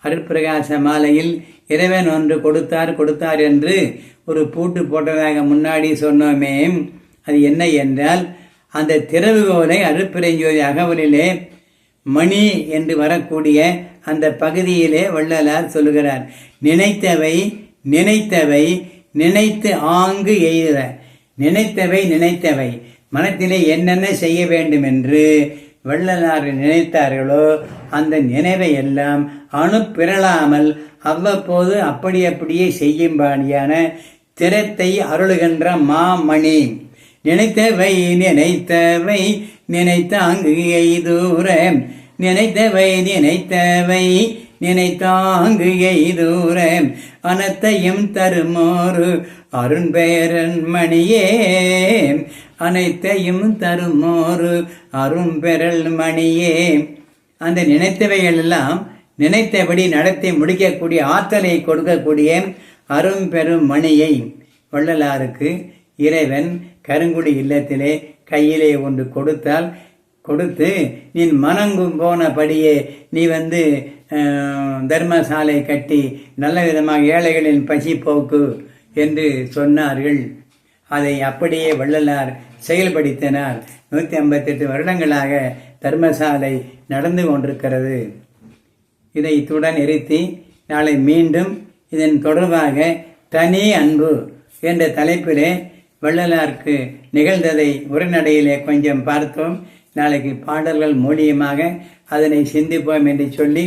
அருட்பிரகாச மாலையில் இறைவன் ஒன்று கொடுத்தார் என்று ஒரு பூட்டு போட்டதாக முன்னாடி சொன்னோமே, அது என்ன என்றால், அந்த திறவுகோலை அருட்பிரஞ்சோதி அகவலிலே மணி என்று வரக்கூடிய அந்த பகுதியிலே வள்ளலார் சொல்லுகிறார். நினைத்தவை நினைத்து ஆங்கு எய்த. நினைத்தவை மனத்திலே என்னென்ன செய்ய வேண்டும் என்று வள்ளலார் நினைத்தார்களோ அந்த நினைவை எல்லாம் அணுப்பிரளாமல் அவ்வப்போது அப்படியே செய்யும்பாடியான திறத்தை அருளுகின்ற மாமணி. நினைத்தவை நினைத்தாங்கு எய்தூர. நினைத்தவை நினைத்தாங்கு எய்தூர. அனைத்தையும் தருமோரு அருண்பெறன் மணியே. அனைத்தையும் தருமோரு அருண்பெறல் மணியே. அந்த நினைத்தவைகள் எல்லாம் நினைத்தபடி நடத்தி முடிக்கக்கூடிய ஆற்றலை கொடுக்கக்கூடிய அரும்பெரும் மணியை வள்ளலாருக்கு இறைவன் கருங்குடி இல்லத்திலே கையிலே ஒன்று கொடுத்து நீ மனங்கும் போனபடியே நீ தர்மசாலை கட்டி நல்ல விதமாக ஏழைகளின் பசி போக்கு என்று சொன்னார்கள். அதை அப்படியே வள்ளலார் செயல்படுத்தினார். 158 வருடங்களாக தர்மசாலை நடந்து கொண்டிருக்கிறது. இதை இத்துடன் நிறுத்தி நாளை மீண்டும் இதன் தொடர்பாக தனி அன்பு என்ற தலைப்பிலே வள்ளலாருக்கு நிகழ்ந்ததை உரைநடையிலே கொஞ்சம் பார்த்தோம். நாளைக்கு பாடல்கள் மூலியமாக அதனை சிந்திப்போம் என்று சொல்லி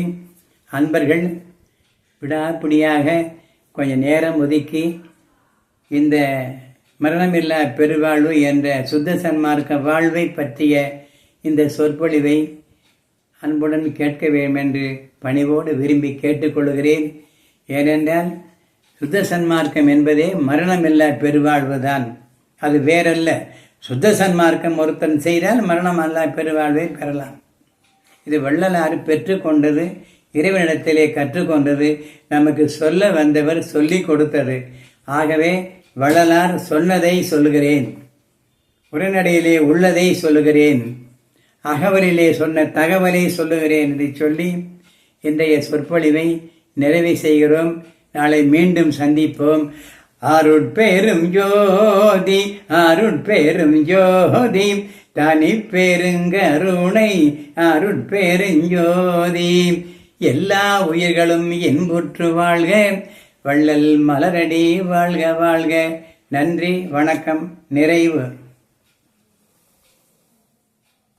அன்பர்கள் விடாப்பிடியாக கொஞ்சம் நேரம் ஒதுக்கி இந்த மரணமில்லா பெருவாழ்வு என்ற சுத்த சன்மார்க்க வாழ்வை பற்றிய இந்த சொற்பொழிவை அன்புடன் கேட்க வேண்டும் என்று பணிவோடு விரும்பி கேட்டுக்கொள்கிறேன். ஏனென்றால் சுத்த சன்மார்க்கம் என்பதே மரணமில்லா பெருவாழ்வு தான், அது வேறல்ல. சுத்த சன்மார்க்கம் ஒருத்தன் செய்தால் மரணமல்லா பெருவாழ்வை பெறலாம். இது வள்ளலாறு பெற்றுக்கொண்டது, இறைவனிடத்திலே கற்றுக்கொண்டது, நமக்கு சொல்ல வந்தவர் சொல்லி கொடுத்தது. ஆகவே வள்ளலார் சொன்னதை சொல்லுகிறேன், உரைநடையிலே உள்ளதை சொல்லுகிறேன், அகவலிலே சொன்ன தகவலை சொல்லுகிறேன் என்று சொல்லி இன்றைய சொற்பொழிவை நிறைவு செய்கிறோம். நாளை மீண்டும் சந்திப்போம். அருட்பெரும் ஜோதி அருட்பெரும் ஜோதி தனி பெருங்கருணை அருட்பெருஞ்சோதி. எல்லா உயிர்களும் இன்புற்று வாழ்க, வள்ளல் மலரடி வாழ்க வாழ்க. நன்றி, வணக்கம், நிறைவு.